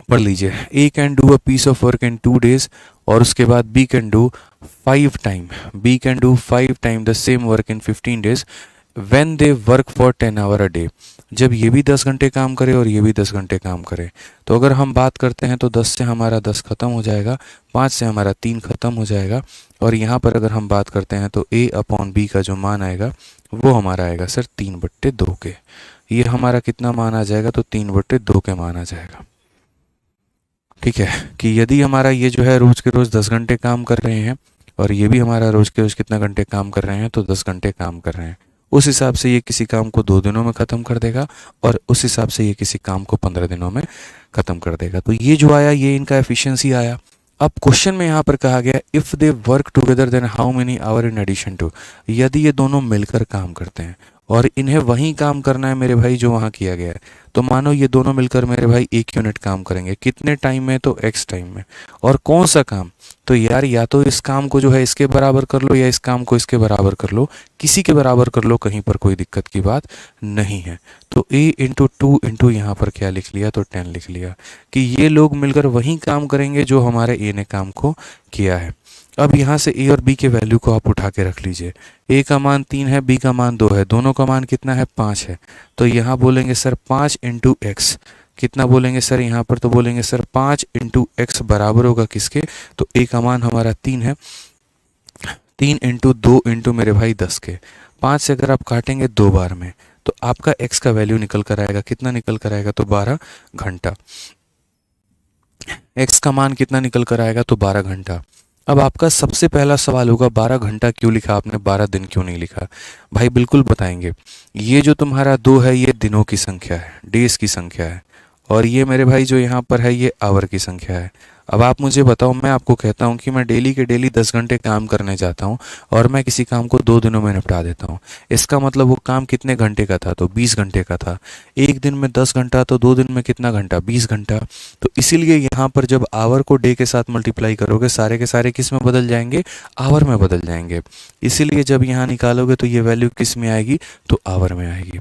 पढ़ लीजिए, A can do a piece of work in 2 days और उसके बाद B can do 5 time the same work in 15 days when they work for 10 hour a day. जब ये भी 10 घंटे काम करे और ये भी 10 घंटे काम करे तो अगर हम बात करते हैं तो 10 से हमारा 10 खत्म हो जाएगा, 5 से हमारा 3 खत्म हो जाएगा और यहाँ पर अगर हम बात करते हैं तो ए अपॉन बी का जो मान आएगा वो हमारा आएगा सर 3/2 के। ये हमारा कितना मान आ जाएगा, तो 3/2 के मान आ जाएगा। ठीक है, कि यदि हमारा ये जो है रोज के रोज 10 घंटे काम कर रहे हैं और ये भी हमारा रोज के रोज कितना घंटे काम कर रहे हैं, तो 10 घंटे काम कर रहे हैं, उस हिसाब से ये किसी काम को 2 दिनों में ख़त्म कर देगा और उस हिसाब से ये किसी काम को 15 दिनों में ख़त्म कर देगा। तो ये जो आया ये इनका एफिशिएंसी आया। अब क्वेश्चन में यहाँ पर कहा गया if they work together then how many hour in addition to. यदि ये दोनों मिलकर काम करते हैं और इन्हें वही काम करना है मेरे भाई जो वहाँ किया गया है, तो मानो ये दोनों मिलकर मेरे भाई 1 यूनिट काम करेंगे, कितने टाइम में, तो x टाइम में। और कौन सा काम, तो यार या तो इस काम को जो है इसके बराबर कर लो या इस काम को इसके बराबर कर लो, किसी के बराबर कर लो, कहीं पर कोई दिक्कत की बात नहीं है। तो a इंटू 2 इंटू यहाँ पर क्या लिख लिया, तो 10 लिख लिया कि ये लोग मिलकर वही काम करेंगे जो हमारे a ने काम को किया है। अब यहाँ से a और b के वैल्यू को आप उठा के रख लीजिए। a का मान 3 है, b का मान 2 है, दोनों का मान कितना है, 5 है। तो यहाँ बोलेंगे सर 5 इंटू एक्स, कितना बोलेंगे सर यहाँ पर, तो बोलेंगे सर 5 इंटू एक्स बराबर होगा किसके, तो a का मान हमारा 3 है, 3 इंटू 2 इंटू मेरे भाई 10 के। 5 से अगर आप काटेंगे 2 बार में तो आपका x का वैल्यू निकल कर आएगा, कितना निकल कर आएगा, तो 12 घंटा। x का मान कितना निकल कर आएगा, तो 12 घंटा। अब आपका सबसे पहला सवाल होगा 12 घंटा क्यों लिखा आपने, 12 दिन क्यों नहीं लिखा। भाई बिल्कुल बताएंगे, ये जो तुम्हारा 2 है ये दिनों की संख्या है, डेज की संख्या है, और ये मेरे भाई जो यहाँ पर है ये आवर की संख्या है। अब आप मुझे बताओ, मैं आपको कहता हूँ कि मैं डेली के डेली 10 घंटे काम करने जाता हूँ और मैं किसी काम को 2 दिनों में निपटा देता हूँ, इसका मतलब वो काम कितने घंटे का था, तो 20 घंटे का था। एक दिन में 10 घंटा तो 2 दिन में कितना घंटा, 20 घंटा। तो इसीलिए यहाँ पर जब आवर को डे के साथ मल्टीप्लाई करोगे सारे के सारे किस में बदल जाएंगे, आवर में बदल जाएंगे। इसीलिए जब यहाँ निकालोगे तो ये वैल्यू किस में आएगी, तो आवर में आएगी।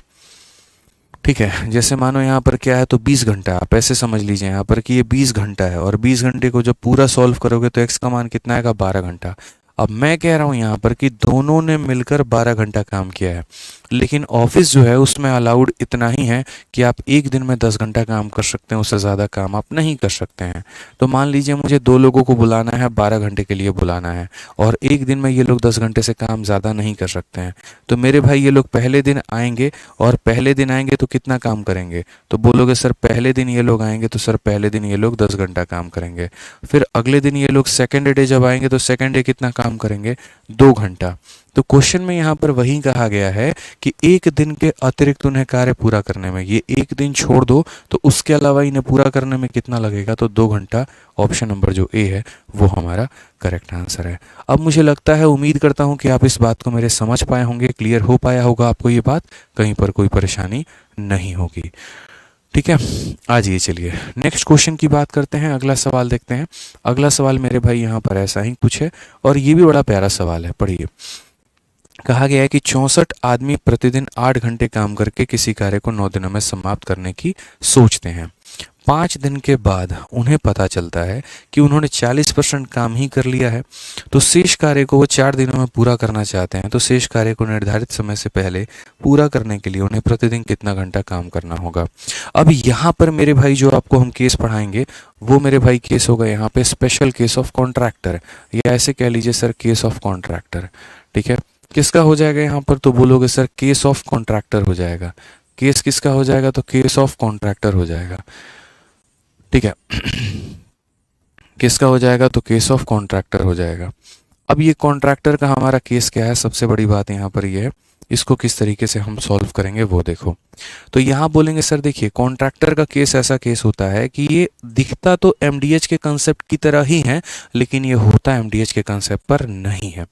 ठीक है, जैसे मानो यहाँ पर क्या है, तो 20 घंटा, आप ऐसे समझ लीजिए यहाँ पर कि ये 20 घंटा है और 20 घंटे को जब पूरा सॉल्व करोगे तो x का मान कितना आएगा, 12 घंटा। अब मैं कह रहा हूँ यहाँ पर कि दोनों ने मिलकर 12 घंटा काम किया है, लेकिन ऑफिस जो है उसमें अलाउड इतना ही है कि आप एक दिन में 10 घंटा काम कर सकते हैं, उससे ज़्यादा काम आप नहीं कर सकते हैं। तो मान लीजिए मुझे 2 लोगों को बुलाना है, 12 घंटे के लिए बुलाना है और एक दिन में ये लोग 10 घंटे से काम ज़्यादा नहीं कर सकते हैं। तो मेरे भाई ये लोग पहले दिन आएंगे और पहले दिन आएंगे तो कितना काम करेंगे, तो बोलोगे सर पहले दिन ये लोग आएंगे तो सर पहले दिन ये लोग 10 घंटा काम करेंगे। फिर अगले दिन ये लोग सेकेंड डे जब आएंगे तो सेकेंड डे कितना काम करेंगे, 2 घंटा। तो क्वेश्चन में यहाँ पर वही कहा गया है कि एक दिन के अतिरिक्त उन्हें कार्य पूरा करने में, ये एक दिन छोड़ दो तो उसके अलावा इन्हें पूरा करने में कितना लगेगा, तो 2 घंटा। ऑप्शन नंबर जो ए है वो हमारा करेक्ट आंसर है। अब मुझे लगता है, उम्मीद करता हूँ कि आप इस बात को मेरे समझ पाए होंगे, क्लियर हो पाया होगा आपको ये बात, कहीं पर कोई परेशानी नहीं होगी। ठीक है, आज ये चलिए नेक्स्ट क्वेश्चन की बात करते हैं, अगला सवाल देखते हैं। अगला सवाल मेरे भाई यहाँ पर ऐसा ही कुछ है और ये भी बड़ा प्यारा सवाल है, पढ़िए। कहा गया है कि 64 आदमी प्रतिदिन 8 घंटे काम करके किसी कार्य को 9 दिनों में समाप्त करने की सोचते हैं। 5 दिन के बाद उन्हें पता चलता है कि उन्होंने 40% काम ही कर लिया है, तो शेष कार्य को वो 4 दिनों में पूरा करना चाहते हैं। तो शेष कार्य को निर्धारित समय से पहले पूरा करने के लिए उन्हें प्रतिदिन कितना घंटा काम करना होगा। अब यहाँ पर मेरे भाई जो आपको हम केस पढ़ाएंगे वो मेरे भाई केस होगा यहाँ पे स्पेशल केस ऑफ कॉन्ट्रैक्टर, या ऐसे कह लीजिए सर केस ऑफ कॉन्ट्रैक्टर। ठीक है, किसका हो जाएगा यहाँ पर, तो बोलोगे सर केस ऑफ कॉन्ट्रैक्टर हो जाएगा। केस किसका हो जाएगा, तो केस ऑफ कॉन्ट्रैक्टर हो जाएगा। ठीक है, किसका हो जाएगा, तो केस ऑफ कॉन्ट्रैक्टर हो जाएगा। अब ये कॉन्ट्रैक्टर का हमारा केस क्या है, सबसे बड़ी बात यहाँ पर ये है, इसको किस तरीके से हम सॉल्व करेंगे वो देखो। तो यहाँ बोलेंगे सर देखिए कॉन्ट्रैक्टर का केस ऐसा केस होता है कि ये दिखता तो एमडीएच के कंसेप्ट की तरह ही है, लेकिन ये होता एमडीएच के कंसेप्ट पर नहीं है।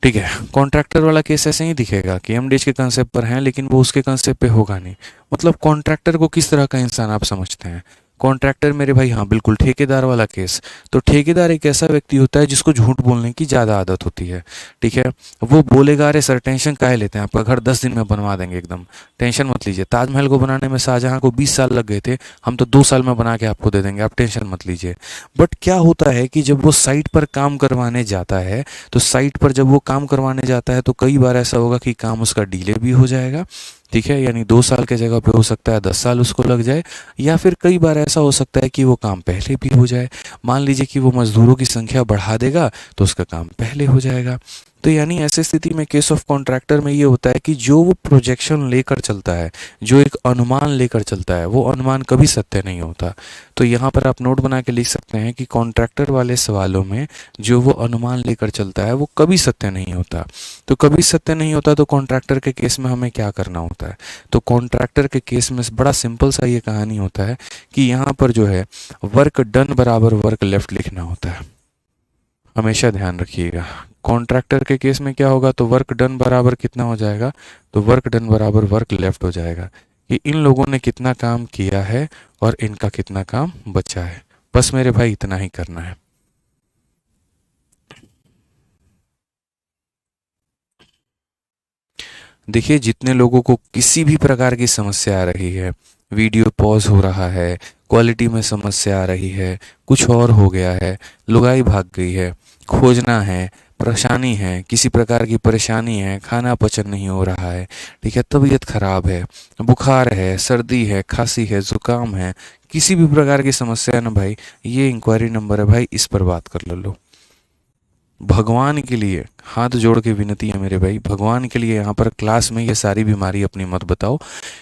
ठीक है, कॉन्ट्रैक्टर वाला केस ऐसे ही दिखेगा कि एमडीएच के कंसेप्ट पर है, लेकिन वो उसके कंसेप्ट पे होगा नहीं। मतलब कॉन्ट्रैक्टर को किस तरह का इंसान आप समझते हैं? कॉन्ट्रैक्टर मेरे भाई, हाँ बिल्कुल ठेकेदार वाला केस। तो ठेकेदार एक ऐसा व्यक्ति होता है जिसको झूठ बोलने की ज़्यादा आदत होती है। ठीक है, वो बोलेगा अरे सर टेंशन काहे लेते हैं, आपका घर 10 दिन में बनवा देंगे, एकदम टेंशन मत लीजिए। ताजमहल को बनाने में शाहजहां को 20 साल लग गए थे, हम तो 2 साल में बना के आपको दे देंगे, आप टेंशन मत लीजिए। बट क्या होता है कि जब वो साइट पर काम करवाने जाता है, तो साइट पर जब वो काम करवाने जाता है तो कई बार ऐसा होगा कि काम उसका डिले भी हो जाएगा। ठीक है, यानी 2 साल के जगह पे हो सकता है 10 साल उसको लग जाए, या फिर कई बार ऐसा हो सकता है कि वो काम पहले भी हो जाए। मान लीजिए कि वो मजदूरों की संख्या बढ़ा देगा तो उसका काम पहले हो जाएगा। तो यानी ऐसी स्थिति में केस ऑफ कॉन्ट्रैक्टर में ये होता है कि जो वो प्रोजेक्शन लेकर चलता है, जो एक अनुमान लेकर चलता है, वो अनुमान कभी सत्य नहीं होता। तो यहाँ पर आप नोट बना के लिख सकते हैं कि कॉन्ट्रैक्टर वाले सवालों में जो वो अनुमान लेकर चलता है वो कभी सत्य नहीं होता। तो कभी सत्य नहीं होता, तो कॉन्ट्रैक्टर के केस में हमें क्या करना होता है? तो कॉन्ट्रैक्टर के केस में बड़ा सिंपल सा ये कहानी होता है कि यहाँ पर जो है वर्क डन बराबर वर्क लेफ्ट लिखना होता है। हमेशा ध्यान रखिएगा, कॉन्ट्रैक्टर के केस में क्या होगा, तो वर्क डन बराबर कितना हो जाएगा, तो वर्क डन बराबर वर्क लेफ्ट हो जाएगा, कि इन लोगों ने कितना काम किया है और इनका कितना काम बचा है। बस मेरे भाई इतना ही करना है। देखिए जितने लोगों को किसी भी प्रकार की समस्या आ रही है, वीडियो पॉज हो रहा है, क्वालिटी में समस्या आ रही है, कुछ और हो गया है, लुगाई भाग गई है, खोजना है, परेशानी है, किसी प्रकार की परेशानी है, खाना पचन नहीं हो रहा है, ठीक है, तबीयत खराब है, बुखार है, सर्दी है, खांसी है, जुकाम है, किसी भी प्रकार की समस्या है ना भाई, ये इंक्वायरी नंबर है भाई, इस पर बात कर लो। भगवान के लिए हाथ जोड़ के विनती है मेरे भाई, भगवान के लिए यहाँ पर क्लास में ये सारी बीमारी अपनी मत बताओ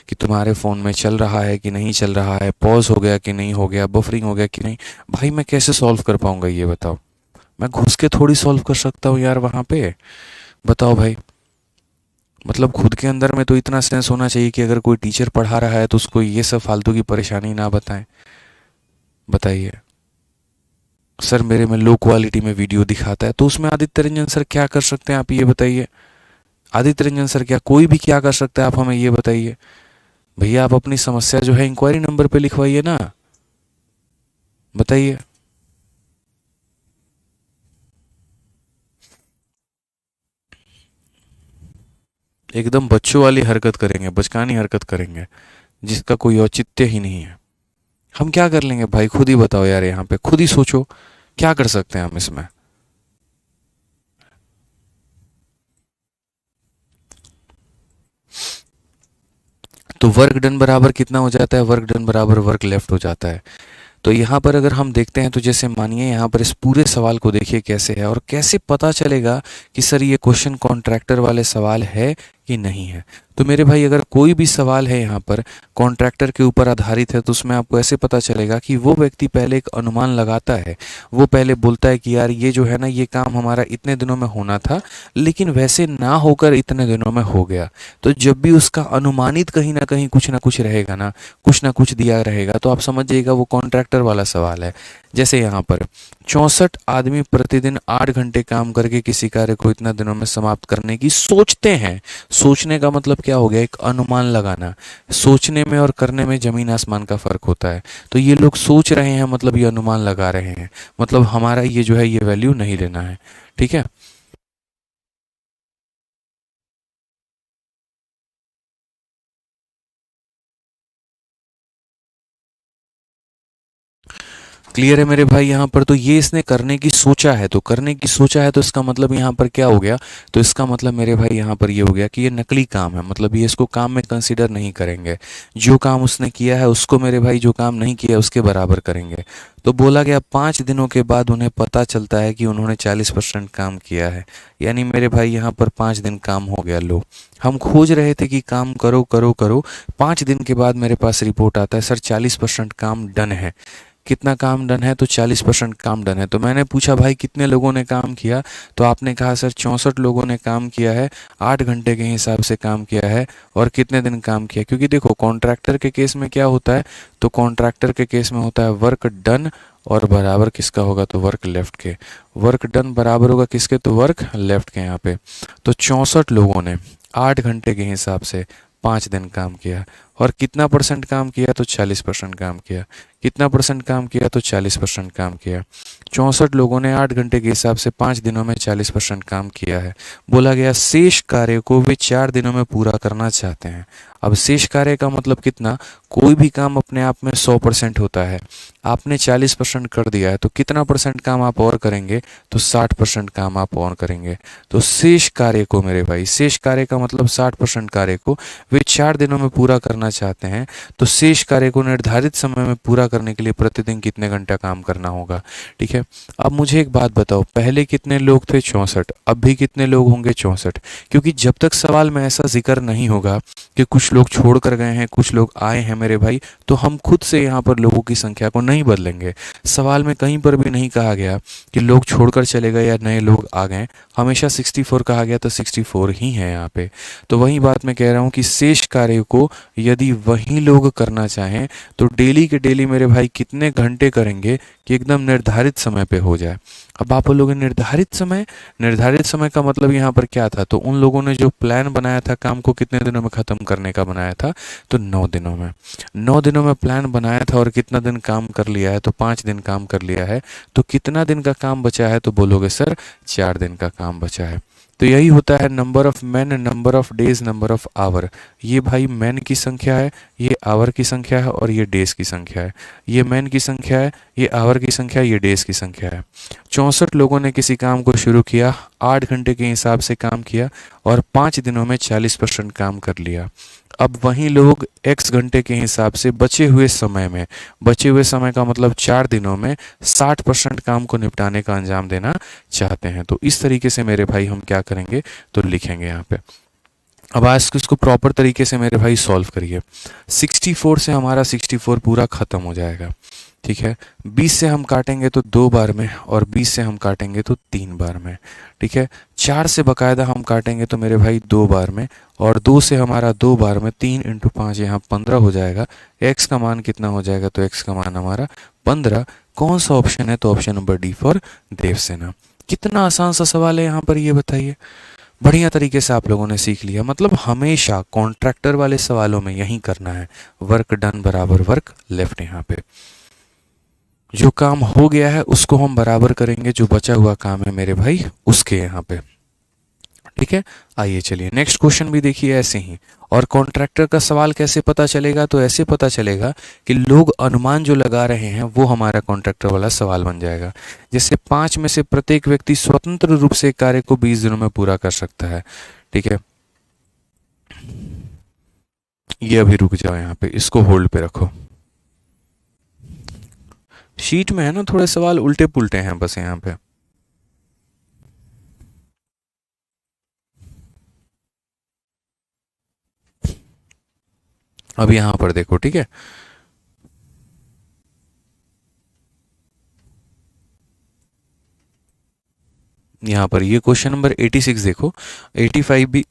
कि तुम्हारे फ़ोन में चल रहा है कि नहीं चल रहा है, पॉज हो गया कि नहीं हो गया, बफरिंग हो गया कि नहीं। भाई मैं कैसे सॉल्व कर पाऊंगा ये बताओ? मैं घुस के थोड़ी सॉल्व कर सकता हूँ यार वहाँ पे, बताओ भाई। मतलब खुद के अंदर में तो इतना सेंस होना चाहिए कि अगर कोई टीचर पढ़ा रहा है तो उसको ये सब फालतू की परेशानी ना बताएं। बताइए सर मेरे में लो क्वालिटी में वीडियो दिखाता है, तो उसमें आदित्य रंजन सर क्या कर सकते हैं आप ये बताइए? आदित्य रंजन सर क्या, कोई भी क्या कर सकता है आप हमें ये बताइए? भैया आप अपनी समस्या जो है इंक्वायरी नंबर पे लिखवाइए ना, बताइए। एकदम बच्चों वाली हरकत करेंगे, बचकानी हरकत करेंगे जिसका कोई औचित्य ही नहीं है। हम क्या कर लेंगे भाई, खुद ही बताओ यार, यहाँ पे खुद ही सोचो क्या कर सकते हैं हम इसमें। तो वर्क डन बराबर कितना हो जाता है, वर्क डन बराबर वर्क लेफ्ट हो जाता है। तो यहाँ पर अगर हम देखते हैं तो जैसे मानिए यहाँ पर इस पूरे सवाल को देखिए कैसे है, और कैसे पता चलेगा कि सर ये क्वेश्चन कॉन्ट्रैक्टर वाले सवाल है कि नहीं है। तो मेरे भाई अगर कोई भी सवाल है यहाँ पर कॉन्ट्रैक्टर के ऊपर आधारित है, तो उसमें आपको ऐसे पता चलेगा कि वो व्यक्ति पहले एक अनुमान लगाता है। वो पहले बोलता है कि यार ये जो है ना, ये काम हमारा इतने दिनों में होना था, लेकिन वैसे ना होकर इतने दिनों में हो गया। तो जब भी उसका अनुमानित कहीं ना कुछ रहेगा ना कुछ दिया रहेगा, तो आप समझ जाइएगा वो कॉन्ट्रैक्टर वाला सवाल है। जैसे यहाँ पर 64 आदमी प्रतिदिन 8 घंटे काम करके किसी कार्य को इतना दिनों में समाप्त करने की सोचते हैं। सोचने का मतलब क्या हो गया, एक अनुमान लगाना। सोचने में और करने में जमीन आसमान का फर्क होता है। तो ये लोग सोच रहे हैं, मतलब ये अनुमान लगा रहे हैं, मतलब हमारा ये जो है ये वैल्यू नहीं लेना है। ठीक है, क्लियर है मेरे भाई? यहाँ पर तो ये इसने करने की सोचा है, तो करने की सोचा है तो इसका मतलब यहाँ पर क्या हो गया, तो इसका मतलब मेरे भाई यहाँ पर ये हो गया कि ये नकली काम है, मतलब ये इसको काम में कंसीडर नहीं करेंगे। जो काम उसने किया है उसको मेरे भाई जो काम नहीं किया उसके बराबर करेंगे। तो बोला गया 5 दिनों के बाद उन्हें पता चलता है कि उन्होंने 40% काम किया है। यानी मेरे भाई यहाँ पर 5 दिन काम हो गया। लो, हम खोज रहे थे कि काम करो करो करो, 5 दिन के बाद मेरे पास रिपोर्ट आता है सर 40% काम डन है। कितना काम डन है, तो 40% काम डन है। तो मैंने पूछा भाई कितने लोगों ने काम किया, तो आपने कहा सर 64 लोगों ने काम किया है, 8 घंटे के हिसाब से काम किया है, और कितने दिन काम किया। क्योंकि देखो कॉन्ट्रैक्टर के केस में क्या होता है, तो कॉन्ट्रैक्टर के केस में होता है वर्क डन और बराबर किसका होगा, तो वर्क लेफ्ट के। वर्क डन बराबर होगा किसके, तो वर्क लेफ्ट के। यहाँ पे तो 64 लोगों ने 8 घंटे के हिसाब से 5 दिन काम किया, और कितना परसेंट काम किया, तो 40% काम किया। कितना परसेंट काम किया, तो 40% काम किया। 64 लोगों ने 8 घंटे के हिसाब से 5 दिनों में 40% काम किया है। बोला गया शेष कार्य को वे 4 दिनों में पूरा करना चाहते हैं। अब शेष कार्य का मतलब कितना, कोई भी काम अपने आप में 100% होता है, आपने 40% कर दिया है, तो कितना परसेंट काम आप और करेंगे, तो 60% काम आप और करेंगे। तो शेष कार्य को मेरे भाई, शेष कार्य का मतलब 60% कार्य को वे 4 दिनों में पूरा करना चाहते हैं। तो शेष कार्य को निर्धारित समय में पूरा करने के लिए प्रतिदिन कितने घंटा काम करना होगा। ठीक है, अब मुझे एक बात बताओ, पहले कितने लोग थे, 64, अब भी कितने लोग होंगे, 64। क्योंकि जब तक सवाल में ऐसा जिक्र नहीं होगा कि कुछ लोग छोड़ कर गए हैं, कुछ लोग आए हैं मेरे भाई, तो हम खुद से यहाँ पर लोगों की संख्या को नहीं बदलेंगे। सवाल में कहीं पर भी नहीं कहा गया कि लोग छोड़कर चले गए या नए लोग आ गए, हमेशा 64 कहा गया, तो 64 ही है यहाँ पे। तो वही बात मैं कह रहा हूँ कि शेष कार्य को यदि वही लोग करना चाहें तो डेली के डेली मेरे भाई कितने घंटे करेंगे कि एकदम निर्धारित समय पे हो जाए। अब आप लोगों ने निर्धारित समय का मतलब यहाँ पर क्या था, तो उन लोगों ने जो प्लान बनाया था काम को कितने दिनों में ख़त्म करने का बनाया था, तो 9 दिनों में। 9 दिनों में प्लान बनाया था और कितना दिन काम कर लिया है, तो 5 दिन काम कर लिया है। तो कितना दिन का काम बचा है, तो बोलोगे सर 4 दिन का काम बचा है। तो यही होता है number of man, number of days, number of hour. ये भाई मैन की संख्या है, ये आवर की संख्या है, और ये डेज की संख्या है। ये मैन की संख्या है, ये आवर की संख्या है, ये डेज की संख्या है। 64 लोगों ने किसी काम को शुरू किया, 8 घंटे के हिसाब से काम किया, और 5 दिनों में 40% काम कर लिया। अब वहीं लोग x घंटे के हिसाब से बचे हुए समय का मतलब 4 दिनों में 60% काम को निपटाने का अंजाम देना चाहते हैं। तो इस तरीके से मेरे भाई हम क्या करेंगे, तो लिखेंगे यहाँ पे। अब आज इसको प्रॉपर तरीके से मेरे भाई सॉल्व करिए। 64 से हमारा 64 पूरा ख़त्म हो जाएगा। ठीक है, 20 से हम काटेंगे तो 2 बार में, और 20 से हम काटेंगे तो 3 बार में। ठीक है, 4 से बकायदा हम काटेंगे तो मेरे भाई 2 बार में, और 2 से हमारा 2 बार में, 3 × 5 यहाँ 15 हो जाएगा। x का मान कितना हो जाएगा, तो x का मान हमारा 15। कौन सा ऑप्शन है, तो option number D for Devsena. कितना आसान सा सवाल है यहाँ पर, ये बताइए। बढ़िया तरीके से आप लोगों ने सीख लिया। मतलब हमेशा कॉन्ट्रैक्टर वाले सवालों में यही करना है, वर्क डन बराबर वर्क लेफ्ट। यहाँ पे जो काम हो गया है उसको हम बराबर करेंगे, जो बचा हुआ काम है मेरे भाई उसके यहाँ पे। ठीक है, आइए चलिए नेक्स्ट क्वेश्चन भी देखिए ऐसे ही। और कॉन्ट्रैक्टर का सवाल कैसे पता चलेगा, तो ऐसे पता चलेगा कि लोग अनुमान जो लगा रहे हैं वो हमारा कॉन्ट्रैक्टर वाला सवाल बन जाएगा। जैसे 5 में से प्रत्येक व्यक्ति स्वतंत्र रूप से कार्य को 20 दिनों में पूरा कर सकता है। ठीक है, ये अभी रुक जाओ, यहाँ पे इसको होल्ड पे रखो। शीट में है ना थोड़े सवाल उल्टे पुल्टे हैं बस यहाँ पे। अब यहां पर देखो, ठीक है, यहां पर ये क्वेश्चन नंबर 86 देखो, 85 भी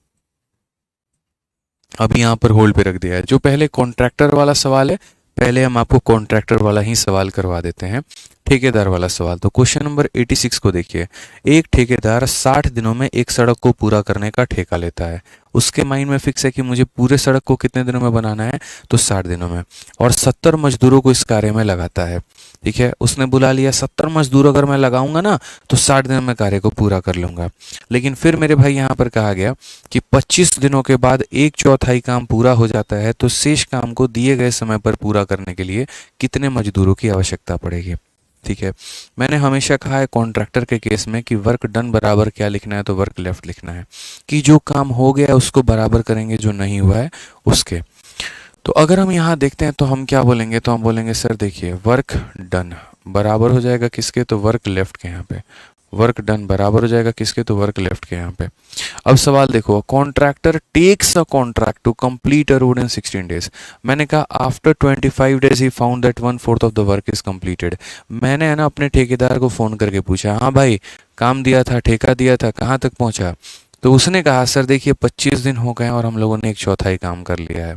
अब यहां पर होल्ड पे रख दिया है। जो पहले कॉन्ट्रैक्टर वाला सवाल है, पहले हम आपको कॉन्ट्रैक्टर वाला ही सवाल करवा देते हैं, ठेकेदार वाला सवाल। तो क्वेश्चन नंबर 86 को देखिए। एक ठेकेदार 60 दिनों में एक सड़क को पूरा करने का ठेका लेता है। उसके माइंड में फिक्स है कि मुझे पूरे सड़क को कितने दिनों में बनाना है, तो 60 दिनों में, और 70 मजदूरों को इस कार्य में लगाता है। ठीक है, उसने बुला लिया, 70 मजदूर अगर मैं लगाऊंगा ना तो 60 दिनों में कार्य को पूरा कर लूंगा। लेकिन फिर मेरे भाई यहाँ पर कहा गया कि 25 दिनों के बाद 1/4 काम पूरा हो जाता है, तो शेष काम को दिए गए समय पर पूरा करने के लिए कितने मजदूरों की आवश्यकता पड़ेगी। ठीक है, मैंने हमेशा कहा है कॉन्ट्रैक्टर के केस में कि वर्क डन बराबर क्या लिखना है, तो वर्क लेफ्ट लिखना है, कि जो काम हो गया उसको बराबर करेंगे, जो नहीं हुआ है उसके। तो अगर हम यहाँ देखते हैं तो हम क्या बोलेंगे, तो हम बोलेंगे सर देखिए वर्क डन बराबर हो जाएगा किसके, तो वर्क लेफ्ट के। यहाँ पे वर्क डन बराबर हो जाएगा किसके, तो वर्क लेफ्ट के यहाँ पे। अब सवाल देखो, contractor takes a contract to complete a road in 16 days. मैंने कहा after 25 days he found that 1/4 of the work is completed. मैंने है ना अपने ठेकेदार को फ़ोन करके पूछा, हाँ भाई काम दिया था, ठेका दिया था, कहाँ तक पहुँचा? तो उसने कहा सर देखिए 25 दिन हो गए और हम लोगों ने 1/4 काम कर लिया है।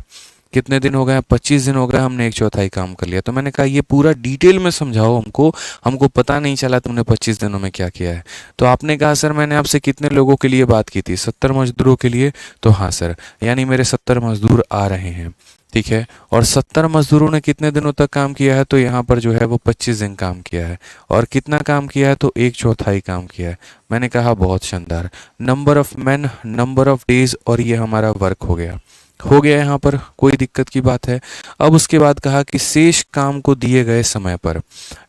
कितने दिन हो गए? 25 दिन हो गए, हमने 1/4 काम कर लिया। तो मैंने कहा ये पूरा डिटेल में समझाओ हमको, हमको पता नहीं चला तुमने 25 दिनों में क्या किया है। तो आपने कहा सर मैंने आपसे कितने लोगों के लिए बात की थी? 70 मजदूरों के लिए। तो हाँ सर, यानी मेरे 70 मजदूर आ रहे हैं, ठीक है। और 70 मजदूरों ने कितने दिनों तक काम किया है? तो यहाँ पर जो है वो 25 दिन काम किया है। और कितना काम किया है? तो 1/4 काम किया है। मैंने कहा बहुत शानदार। Number of man, number of days, और ये हमारा वर्क हो गया यहाँ पर, कोई दिक्कत की बात है? अब उसके बाद कहा कि शेष काम को दिए गए समय पर,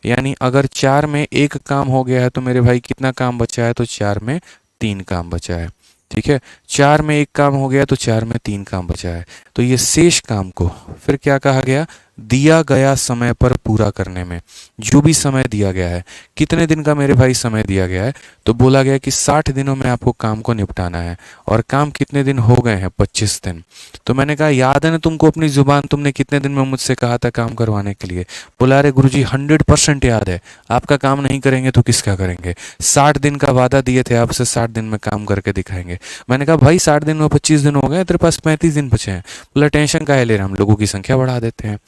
यानी अगर 4 में 1 काम हो गया है तो मेरे भाई कितना काम बचा है? तो 4 में 3 काम बचा है, ठीक है। 4 में 1 काम हो गया तो 4 में 3 काम बचा है। तो ये शेष काम को फिर क्या कहा गया? दिया गया समय पर पूरा करने में, जो भी समय दिया गया है। कितने दिन का मेरे भाई समय दिया गया है? तो बोला गया कि 60 दिनों में आपको काम को निपटाना है। और काम कितने दिन हो गए हैं? 25 दिन। तो मैंने कहा याद है ना तुमको अपनी जुबान, तुमने कितने दिन में मुझसे कहा था काम करवाने के लिए? बोला अरे गुरुजी 100% याद है, आपका काम नहीं करेंगे तो किसका करेंगे? 60 दिन का वादा दिए थे आपसे, 60 दिन में काम करके दिखाएंगे। मैंने कहा भाई 60 दिन में 25 दिन हो गए, तेरे पास 35 दिन बचे हैं। बोला टेंशन काहे ले रहे, हम लोगों की संख्या बढ़ा देते हैं,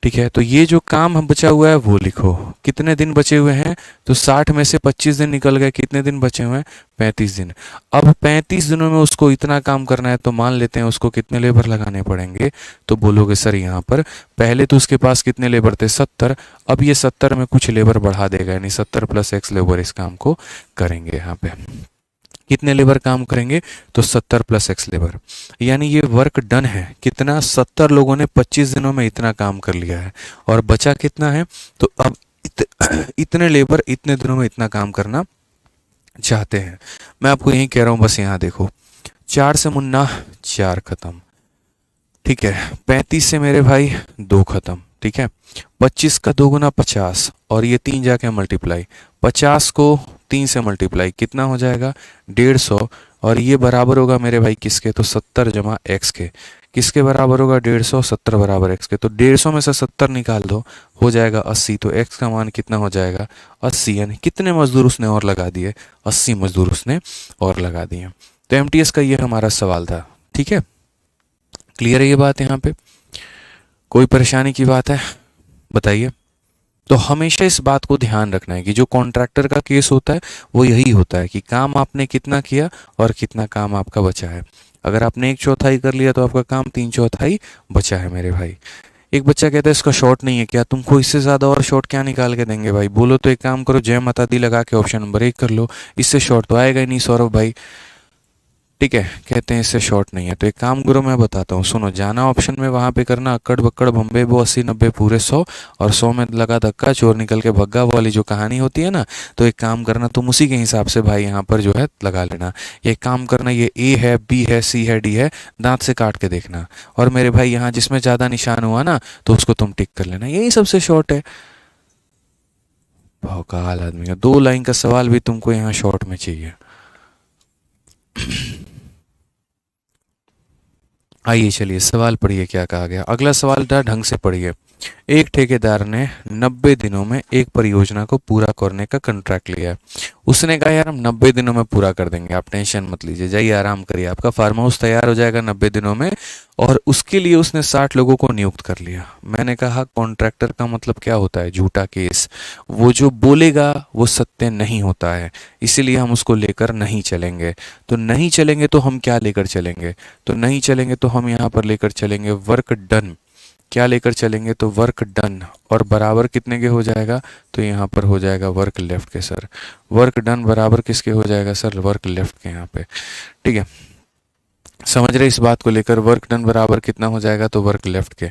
ठीक है। तो ये जो काम हम बचा हुआ है वो लिखो, कितने दिन बचे हुए हैं? तो 60 में से 25 दिन निकल गए, कितने दिन बचे हुए हैं? 35 दिन। अब 35 दिनों में उसको इतना काम करना है तो मान लेते हैं उसको कितने लेबर लगाने पड़ेंगे? तो बोलोगे सर यहाँ पर पहले तो उसके पास कितने लेबर थे? 70। अब ये 70 में कुछ लेबर बढ़ा देगा, यानी 70 + X लेबर इस काम को करेंगे। यहाँ पे कितने लेबर काम करेंगे? तो 70 + X लेबर, यानी ये वर्क डन है कितना? 70 लोगों ने 25 दिनों में इतना काम कर लिया है। और बचा कितना है? तो अब इतने लेबर इतने दिनों में इतना काम करना चाहते हैं। मैं आपको यही कह रहा हूं, बस यहाँ देखो, 4 से मुन्ना 4 खत्म, ठीक है। 35 से मेरे भाई 2 खत्म, ठीक है। 25 का 2 गुना 50, और ये 3 जाके मल्टीप्लाई, 50 को 3 से मल्टीप्लाई कितना हो जाएगा? 150। और ये बराबर होगा मेरे भाई किसके? तो 70 + X के। किसके बराबर होगा? 150, 70 बराबर X के। तो 150 में से 70 निकाल दो, हो जाएगा 80। तो X का मान कितना हो जाएगा? 80। यानी कितने मजदूर उसने और लगा दिए? 80 मजदूर उसने और लगा दिए। तो MTS का ये हमारा सवाल था, ठीक है। क्लियर है ये बात? यहाँ पे कोई परेशानी की बात है बताइए। तो हमेशा इस बात को ध्यान रखना है कि जो कॉन्ट्रैक्टर का केस होता है वो यही होता है कि काम आपने कितना किया और कितना काम आपका बचा है। अगर आपने 1/4 कर लिया तो आपका काम 3/4 बचा है मेरे भाई। एक बच्चा कहता है इसका शॉर्ट नहीं है क्या? तुमको इससे ज़्यादा और शॉर्ट क्या निकाल के देंगे भाई? बोलो तो एक काम करो, जय माता दी लगा के ऑप्शन नंबर 1 कर लो, इससे शॉर्ट तो आएगा ही नहीं सौरभ भाई, ठीक है। कहते हैं इससे शॉर्ट नहीं है। तो एक काम करो, मैं बताता हूँ, सुनो, जाना ऑप्शन में, वहां पे करना अक्कड़ बक्कड़ बम्बे वो 80 90 पूरे 100, और 100 में लगा धक्का चोर निकल के भग्गा, वो वाली जो कहानी होती है ना। तो एक काम करना, तुम उसी के हिसाब से भाई यहाँ पर जो है लगा लेना। ये काम करना, ये A है, B है, C है, D है, दांत से काट के देखना। और मेरे भाई यहाँ जिसमें ज़्यादा निशान हुआ ना तो उसको तुम टिक कर लेना, यही सबसे शॉर्ट है। भौकाल आदमी का 2 लाइन का सवाल भी तुमको यहाँ शॉर्ट में चाहिए। आइए चलिए सवाल पढ़िए, क्या कहा गया। अगला सवाल था, ढंग से पढ़िए। एक ठेकेदार ने 90 दिनों में एक परियोजना को पूरा करने का कॉन्ट्रैक्ट लिया है। उसने कहा यार हम 90 दिनों में पूरा कर देंगे, आप टेंशन मत लीजिए, जाइए आराम करिए, आपका फार्म हाउस तैयार हो जाएगा 90 दिनों में। और उसके लिए उसने 60 लोगों को नियुक्त कर लिया। मैंने कहा कॉन्ट्रैक्टर का मतलब क्या होता है? झूठा केस। वो जो बोलेगा वो सत्य नहीं होता है, इसीलिए हम उसको लेकर नहीं चलेंगे। तो नहीं चलेंगे तो हम क्या लेकर चलेंगे? तो नहीं चलेंगे तो हम यहाँ पर लेकर चलेंगे वर्क डन। क्या लेकर चलेंगे? तो वर्क डन, और बराबर कितने के हो जाएगा? तो यहाँ पर हो जाएगा वर्क लेफ्ट के। सर वर्क डन बराबर किसके हो जाएगा? सर वर्क लेफ्ट के यहाँ पे, ठीक है। समझ रहे इस बात को लेकर? वर्क डन बराबर कितना हो जाएगा? तो वर्क लेफ्ट के,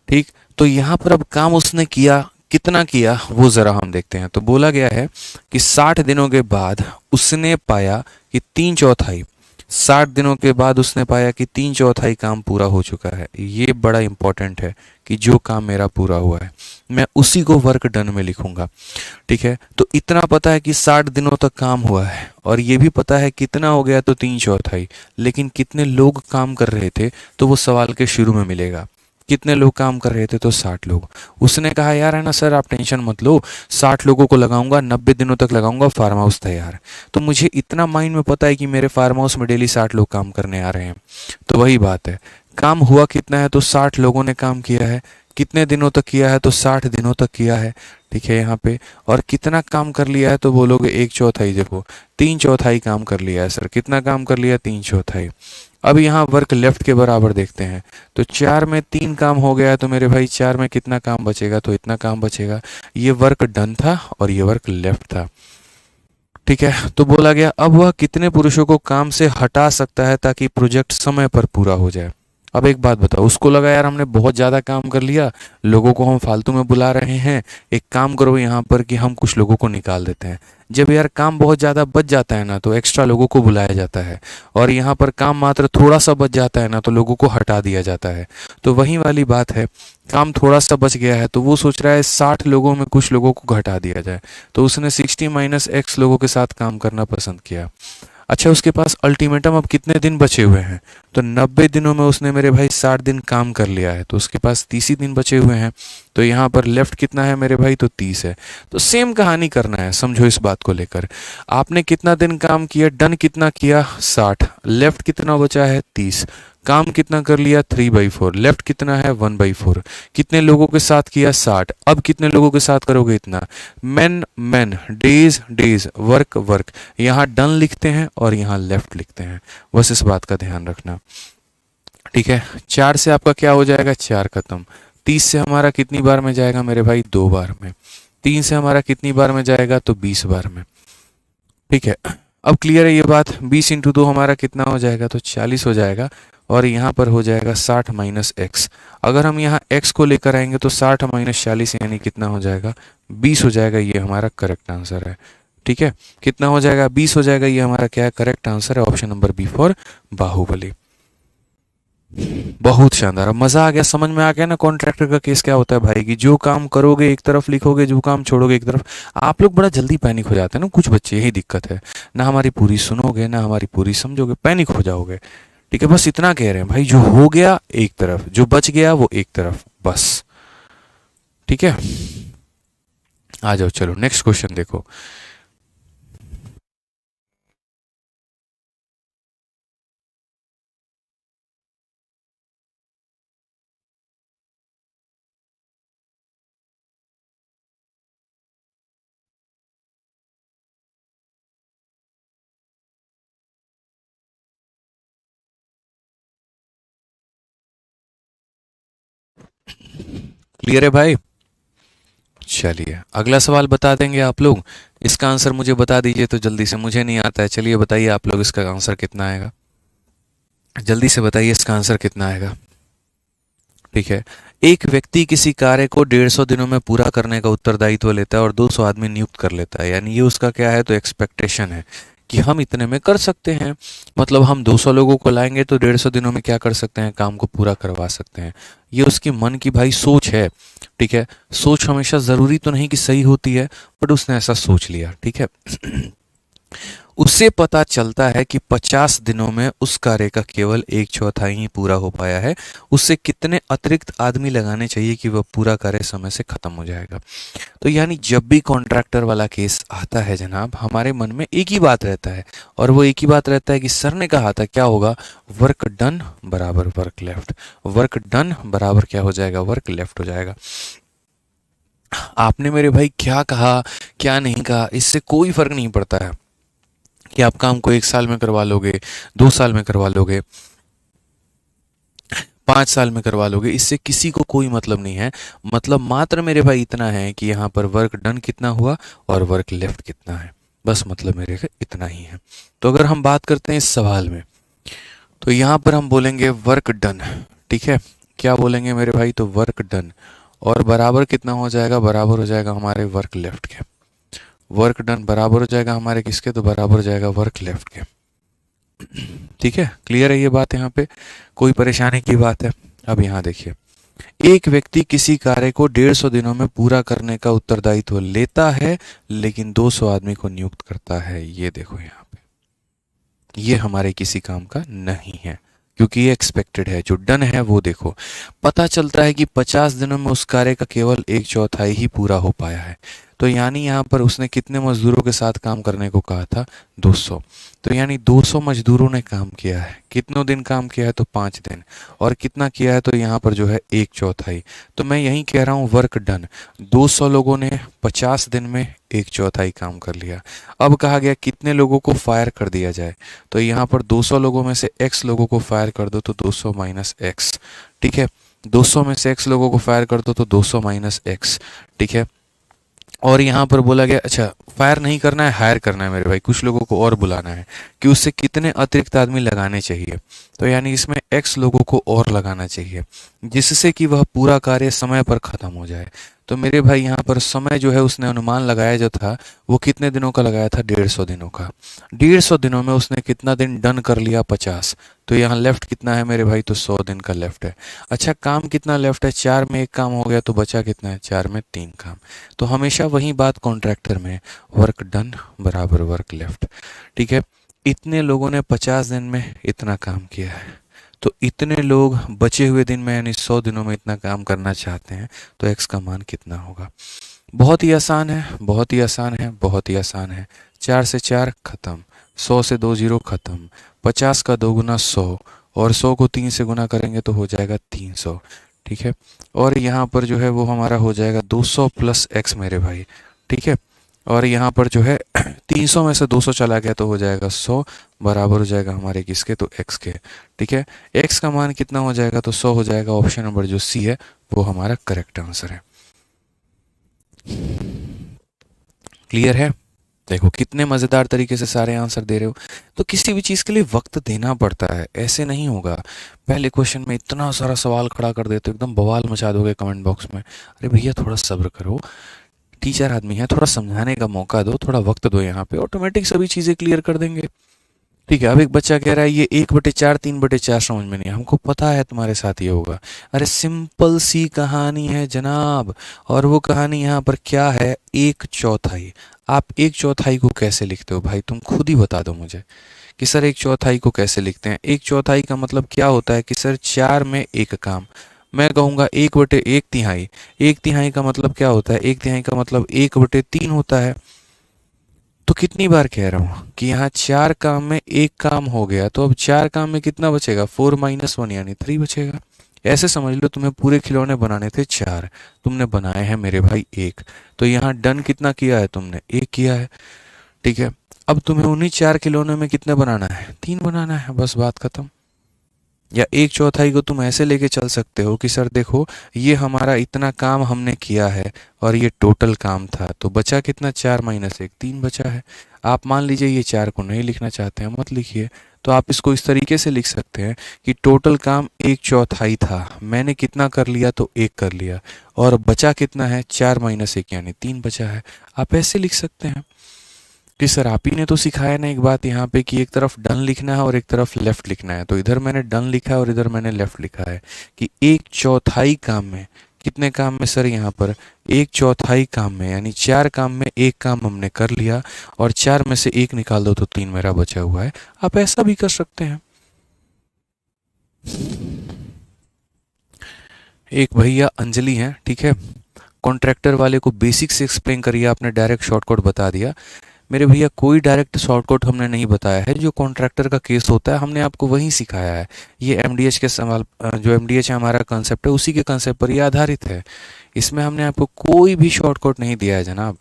ठीक। तो यहाँ पर अब काम उसने किया, कितना किया वो जरा हम देखते हैं। तो बोला गया है कि 60 दिनों के बाद उसने पाया कि 3/4 60 दिनों के बाद उसने पाया कि 3/4 काम पूरा हो चुका है। ये बड़ा इंपॉर्टेंट है कि जो काम मेरा पूरा हुआ है मैं उसी को वर्क डन में लिखूंगा। ठीक है, तो इतना पता है कि 60 दिनों तक काम हुआ है और ये भी पता है कितना हो गया तो 3/4, लेकिन कितने लोग काम कर रहे थे तो वो सवाल के शुरू में मिलेगा। कितने लोग काम कर रहे थे तो 60 लोग। उसने कहा यार है ना सर आप टेंशन मत लो, 60 लोगों को लगाऊंगा, 90 दिनों तक लगाऊंगा, फार्म हाउस तैयार। तो मुझे इतना माइंड में पता है कि मेरे फार्म हाउस में डेली 60 लोग काम करने आ रहे हैं। तो वही बात है, काम हुआ कितना है तो 60 लोगों ने काम किया है। कितने दिनों तक किया है तो 60 दिनों तक किया है। ठीक है यहाँ पे, और कितना काम कर लिया है तो बोलोगे 1/4। देखो 3/4 काम कर लिया है सर। कितना काम कर लिया? 3/4। अब यहाँ वर्क लेफ्ट के बराबर देखते हैं तो 4 में 3 काम हो गया है तो मेरे भाई 4 में कितना काम बचेगा? तो इतना काम बचेगा। ये वर्क डन था और ये वर्क लेफ्ट था। ठीक है, तो बोला गया अब वह कितने पुरुषों को काम से हटा सकता है ताकि प्रोजेक्ट समय पर पूरा हो जाए। अब एक बात बताओ, उसको लगा यार हमने बहुत ज़्यादा काम कर लिया, लोगों को हम फालतू में बुला रहे हैं, एक काम करो यहाँ पर कि हम कुछ लोगों को निकाल देते हैं। जब यार काम बहुत ज़्यादा बच जाता है ना तो एक्स्ट्रा लोगों को बुलाया जाता है, और यहाँ पर काम मात्र थोड़ा सा बच जाता है ना तो लोगों को हटा दिया जाता है। तो वही वाली बात है, काम थोड़ा सा बच गया है तो वो सोच रहा है 60 लोगों में कुछ लोगों को घटा दिया जाए, तो उसने 60 - x लोगों के साथ काम करना पसंद किया। अच्छा, उसके पास अल्टीमेटम अब कितने दिन बचे हुए हैं? तो 90 दिनों में उसने मेरे भाई 60 दिन काम कर लिया है, तो उसके पास 30 ही दिन बचे हुए हैं। तो यहाँ पर लेफ्ट कितना है मेरे भाई? तो 30 है। तो सेम कहानी करना है, समझो इस बात को लेकर। आपने कितना दिन काम किया, डन कितना किया? 60। लेफ्ट कितना बचा है? 30। काम कितना कर लिया? 3/4। लेफ्ट कितना है? 1/4। कितने लोगों के साथ किया? 60। अब कितने लोगों के साथ करोगे? इतना। Man man, days days, work work. यहाँ डन लिखते हैं और यहाँ लेफ्ट लिखते हैं, बस इस बात का ध्यान रखना। ठीक है, 4 से आपका क्या हो जाएगा? 4 खत्म। 30 से हमारा कितनी बार में जाएगा मेरे भाई? 2 बार में। 3 से हमारा कितनी बार में जाएगा? तो 20 बार में। ठीक है, अब क्लियर है ये बात? 20 × 2 हमारा कितना हो जाएगा? तो 40 हो जाएगा, और यहाँ पर हो जाएगा 60 - x। अगर हम यहाँ x को लेकर आएंगे तो 60 - 40 यानी कितना हो जाएगा? 20 हो जाएगा। ये हमारा करेक्ट आंसर है। ठीक है, कितना हो जाएगा? 20 हो जाएगा। ये हमारा क्या है? करेक्ट आंसर है, option number B for Baahubali. बहुत शानदार, अब मजा आ गया, समझ में आ गया ना कॉन्ट्रैक्टर का केस क्या होता है भाई, कि जो काम करोगे एक तरफ लिखोगे, जो काम छोड़ोगे एक तरफ। आप लोग बड़ा जल्दी पैनिक हो जाते हैं ना, कुछ बच्चे, यही दिक्कत है ना, हमारी पूरी सुनोगे ना हमारी पूरी समझोगे, पैनिक हो जाओगे। ठीक है, बस इतना कह रहे हैं भाई, जो हो गया एक तरफ, जो बच गया वो एक तरफ, बस। ठीक है, आ जाओ, चलो नेक्स्ट क्वेश्चन देखो। क्लियर है भाई? चलिए अगला सवाल बता देंगे आप लोग। इसका आंसर मुझे बता दीजिए तो जल्दी से, मुझे नहीं आता है। चलिए बताइए आप लोग, इसका आंसर कितना आएगा? जल्दी से बताइए इसका आंसर कितना आएगा। ठीक है, एक व्यक्ति किसी कार्य को 150 दिनों में पूरा करने का उत्तरदायित्व लेता है और 200 आदमी नियुक्त कर लेता है, यानी ये उसका क्या है? तो एक्सपेक्टेशन है कि हम इतने में कर सकते हैं। मतलब हम 200 लोगों को लाएंगे तो 150 दिनों में क्या कर सकते हैं? काम को पूरा करवा सकते हैं। ये उसकी मन की भाई सोच है। ठीक है, सोच हमेशा ज़रूरी तो नहीं कि सही होती है, बट उसने ऐसा सोच लिया। ठीक है, उससे पता चलता है कि 50 दिनों में उस कार्य का केवल 1/4 ही पूरा हो पाया है। उससे कितने अतिरिक्त आदमी लगाने चाहिए कि वह पूरा कार्य समय से खत्म हो जाएगा? तो यानी जब भी कॉन्ट्रैक्टर वाला केस आता है जनाब, हमारे मन में एक ही बात रहता है, और वो एक ही बात रहता है कि सर ने कहा था क्या होगा? वर्क डन बराबर वर्क लेफ्ट। वर्क डन बराबर क्या हो जाएगा? वर्क लेफ्ट हो जाएगा। आपने मेरे भाई क्या कहा क्या नहीं कहा, इससे कोई फर्क नहीं पड़ता है कि आप काम को 1 साल में करवा लोगे, 2 साल में करवा लोगे, 5 साल में करवा लोगे, इससे किसी को कोई मतलब नहीं है। मतलब मात्र मेरे भाई इतना है कि यहाँ पर वर्क डन कितना हुआ और वर्क लेफ्ट कितना है, बस मतलब मेरे का इतना ही है। तो अगर हम बात करते हैं इस सवाल में, तो यहाँ पर हम बोलेंगे वर्क डन। ठीक है, क्या बोलेंगे मेरे भाई? तो वर्क डन, और बराबर कितना हो जाएगा? बराबर हो जाएगा हमारे वर्क लेफ्ट के। वर्क डन बराबर हो जाएगा हमारे किसके? तो बराबर हो जाएगा वर्क लेफ्ट के। ठीक है, क्लियर है ये बात यहाँ पे, कोई परेशानी की बात है? अब यहाँ देखिए, एक व्यक्ति किसी कार्य को 150 दिनों में पूरा करने का उत्तरदायित्व लेता है लेकिन 200 आदमी को नियुक्त करता है। ये देखो यहाँ पे, ये हमारे किसी काम का नहीं है क्योंकि ये एक्सपेक्टेड है। जो डन है वो देखो, पता चलता है कि 50 दिनों में उस कार्य का केवल एक चौथाई ही पूरा हो पाया है। तो यानी यहाँ पर उसने कितने मजदूरों के साथ काम करने को कहा था? 200। तो यानी 200 मजदूरों ने काम किया है। कितनों दिन काम किया है? तो 5 दिन। और कितना किया है? तो यहाँ पर जो है एक चौथाई। तो मैं यही कह रहा हूँ वर्क डन, 200 लोगों ने 50 दिन में एक चौथाई काम कर लिया। अब कहा गया कितने लोगों को फायर कर दिया जाए? तो यहाँ पर 200 लोगों में से x लोगों को फायर कर दो तो 200 माइनस एक्स। ठीक है, 200 में से x लोगों को फायर कर दो तो 200 माइनस एक्स। ठीक है, और यहाँ पर बोला गया अच्छा फायर नहीं करना है, हायर करना है मेरे भाई, कुछ लोगों को और बुलाना है कि उससे कितने अतिरिक्त आदमी लगाने चाहिए। तो यानी इसमें x लोगों को और लगाना चाहिए जिससे कि वह पूरा कार्य समय पर खत्म हो जाए। तो मेरे भाई यहाँ पर समय जो है उसने अनुमान लगाया जो था वो कितने दिनों का लगाया था? 150 दिनों का। 150 दिनों में उसने कितना दिन डन कर लिया? 50। तो यहाँ लेफ्ट कितना है मेरे भाई? तो 100 दिन का लेफ्ट है। अच्छा काम कितना लेफ्ट है? 4 में एक काम हो गया तो बचा कितना है? 4 में 3 काम। तो हमेशा वही बात कॉन्ट्रैक्टर में, वर्क डन बराबर वर्क लेफ्ट। ठीक है, इतने लोगों ने 50 दिन में इतना काम किया है, तो इतने लोग बचे हुए दिन में यानी 100 दिनों में इतना काम करना चाहते हैं, तो एक्स का मान कितना होगा? बहुत ही आसान है, बहुत ही आसान है, बहुत ही आसान है। 4 से 4 खत्म, 100 से 2 जीरो खत्म, 50 का 2 गुना 100 और 100 को 3 से गुना करेंगे तो हो जाएगा 300। ठीक है, और यहाँ पर जो है वो हमारा हो जाएगा 200 प्लस एक्स मेरे भाई। ठीक है, और यहाँ पर जो है 300 में से 200 चला गया तो हो जाएगा 100, बराबर हो जाएगा हमारे किसके? तो एक्स के। ठीक है, एक्स का मान कितना हो जाएगा? तो 100 हो जाएगा। ऑप्शन नंबर जो सी है वो हमारा करेक्ट आंसर है। क्लियर है? देखो कितने मज़ेदार तरीके से सारे आंसर दे रहे हो। तो किसी भी चीज़ के लिए वक्त देना पड़ता है, ऐसे नहीं होगा पहले क्वेश्चन में इतना सारा सवाल खड़ा कर देते हो, एकदम बवाल मचा दोगे कमेंट बॉक्स में। अरे भैया थोड़ा सब्र करो, टीचर आदमी है, थोड़ा समझाने का मौका दो, थोड़ा वक्त दो, यहाँ पे ऑटोमेटिक सभी चीज़ें क्लियर कर देंगे। ठीक है, अब एक बच्चा कह रहा है ये 1/4 3/4 समझ में नहीं, हमको पता है तुम्हारे साथ ये होगा। अरे सिंपल सी कहानी है जनाब, और वो कहानी यहाँ पर क्या है? एक चौथाई। आप एक चौथाई को कैसे लिखते हो भाई? तुम खुद ही बता दो मुझे कि सर एक चौथाई को कैसे लिखते हैं। एक चौथाई का मतलब क्या होता है कि सर 4 में एक काम। मैं कहूँगा 1/1 तिहाई। 1 तिहाई का मतलब क्या होता है? 1 तिहाई का मतलब 1/3 होता है। तो कितनी बार कह रहा हूँ कि यहाँ 4 काम में एक काम हो गया, तो अब 4 काम में कितना बचेगा? 4 माइनस 1 यानी 3 बचेगा। ऐसे समझ लो तुम्हें पूरे खिलौने बनाने थे 4, तुमने बनाए हैं मेरे भाई 1। तो यहाँ डन कितना किया है तुमने? 1 किया है। ठीक है, अब तुम्हें उन्हीं 4 खिलौनों में कितने बनाना है? 3 बनाना है, बस बात खत्म। या एक चौथाई को तुम ऐसे लेके चल सकते हो कि सर देखो ये हमारा इतना काम हमने किया है और ये टोटल काम था, तो बचा कितना? 4 माइनस 1, 3 बचा है। आप मान लीजिए ये 4 को नहीं लिखना चाहते हैं, मत लिखिए। तो आप इसको इस तरीके से लिख सकते हैं कि टोटल काम एक चौथाई था, मैंने कितना कर लिया? तो 1 कर लिया, और बचा कितना है? 4 माइनस 1 यानी 3 बचा है। आप ऐसे लिख सकते हैं कि सर आप ही ने तो सिखाया ना एक बात यहाँ पे कि एक तरफ डन लिखना है और एक तरफ लेफ्ट लिखना है। तो इधर मैंने डन लिखा है और इधर मैंने लेफ्ट लिखा है कि एक चौथाई काम में, कितने काम में सर? यहाँ पर एक चौथाई काम में, यानी 4 काम में एक काम हमने कर लिया, और 4 में से 1 निकाल दो तो 3 मेरा बचा हुआ है। आप ऐसा भी कर सकते हैं। एक भैया अंजलि हैं, ठीक है, कॉन्ट्रैक्टर वाले को बेसिक से एक्सप्लेन करिए, आपने डायरेक्ट शॉर्टकट बता दिया। मेरे भैया कोई डायरेक्ट शॉर्टकट हमने नहीं बताया है, जो कॉन्ट्रैक्टर का केस होता है हमने आपको वही सिखाया है। ये एमडीएच के सवाल, जो एमडीएच है हमारा कंसेप्ट है, उसी के कंसेप्ट पर ये आधारित है। इसमें हमने आपको कोई भी शॉर्टकट नहीं दिया है जनाब।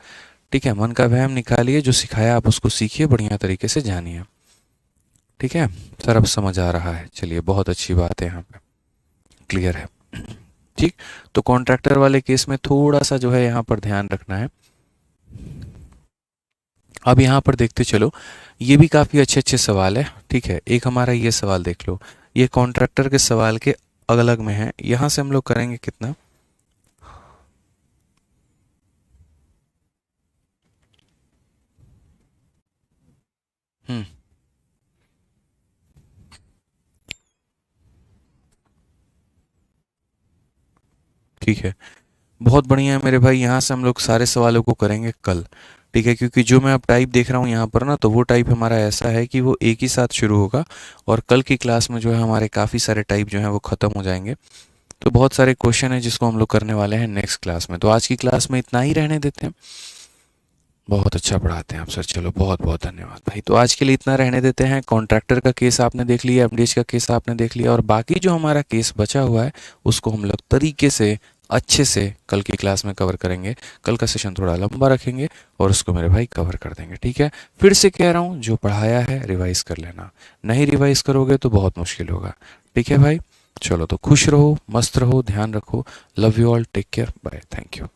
ठीक है, मन का वहम निकालिए, जो सिखाया आप उसको सीखिए, बढ़िया तरीके से जानिए। ठीक है सर, अब समझ आ रहा है, चलिए बहुत अच्छी बात है, यहाँ पे क्लियर है। ठीक, तो कॉन्ट्रैक्टर वाले केस में थोड़ा सा जो है यहाँ पर ध्यान रखना है। अब यहाँ पर देखते चलो, ये भी काफ़ी अच्छे अच्छे सवाल है। ठीक है, एक हमारा ये सवाल देख लो, ये कॉन्ट्रैक्टर के सवाल के अलग अलग में है। यहाँ से हम लोग करेंगे कितना? हम्म ठीक है, बहुत बढ़िया है मेरे भाई। यहाँ से हम लोग सारे सवालों को करेंगे कल, ठीक है, क्योंकि जो मैं अब टाइप देख रहा हूँ यहाँ पर ना, तो वो टाइप हमारा ऐसा है कि वो एक ही साथ शुरू होगा और कल की क्लास में जो है हमारे काफ़ी सारे टाइप जो हैं वो ख़त्म हो जाएंगे। तो बहुत सारे क्वेश्चन हैं जिसको हम लोग करने वाले हैं नेक्स्ट क्लास में। तो आज की क्लास में इतना ही रहने देते हैं। बहुत अच्छा पढ़ाते हैं आप सर, चलो बहुत बहुत धन्यवाद भाई। तो आज के लिए इतना रहने देते हैं। कॉन्ट्रैक्टर का केस आपने देख लिया, एमडीएच का केस आपने देख लिया, और बाकी जो हमारा केस बचा हुआ है उसको हम लोग तरीके से अच्छे से कल की क्लास में कवर करेंगे। कल का सेशन थोड़ा लंबा रखेंगे और उसको मेरे भाई कवर कर देंगे, ठीक है। फिर से कह रहा हूँ, जो पढ़ाया है रिवाइज कर लेना, नहीं रिवाइज करोगे तो बहुत मुश्किल होगा, ठीक है भाई। चलो तो खुश रहो, मस्त रहो, ध्यान रखो। Love you all, take care, bye, thank you.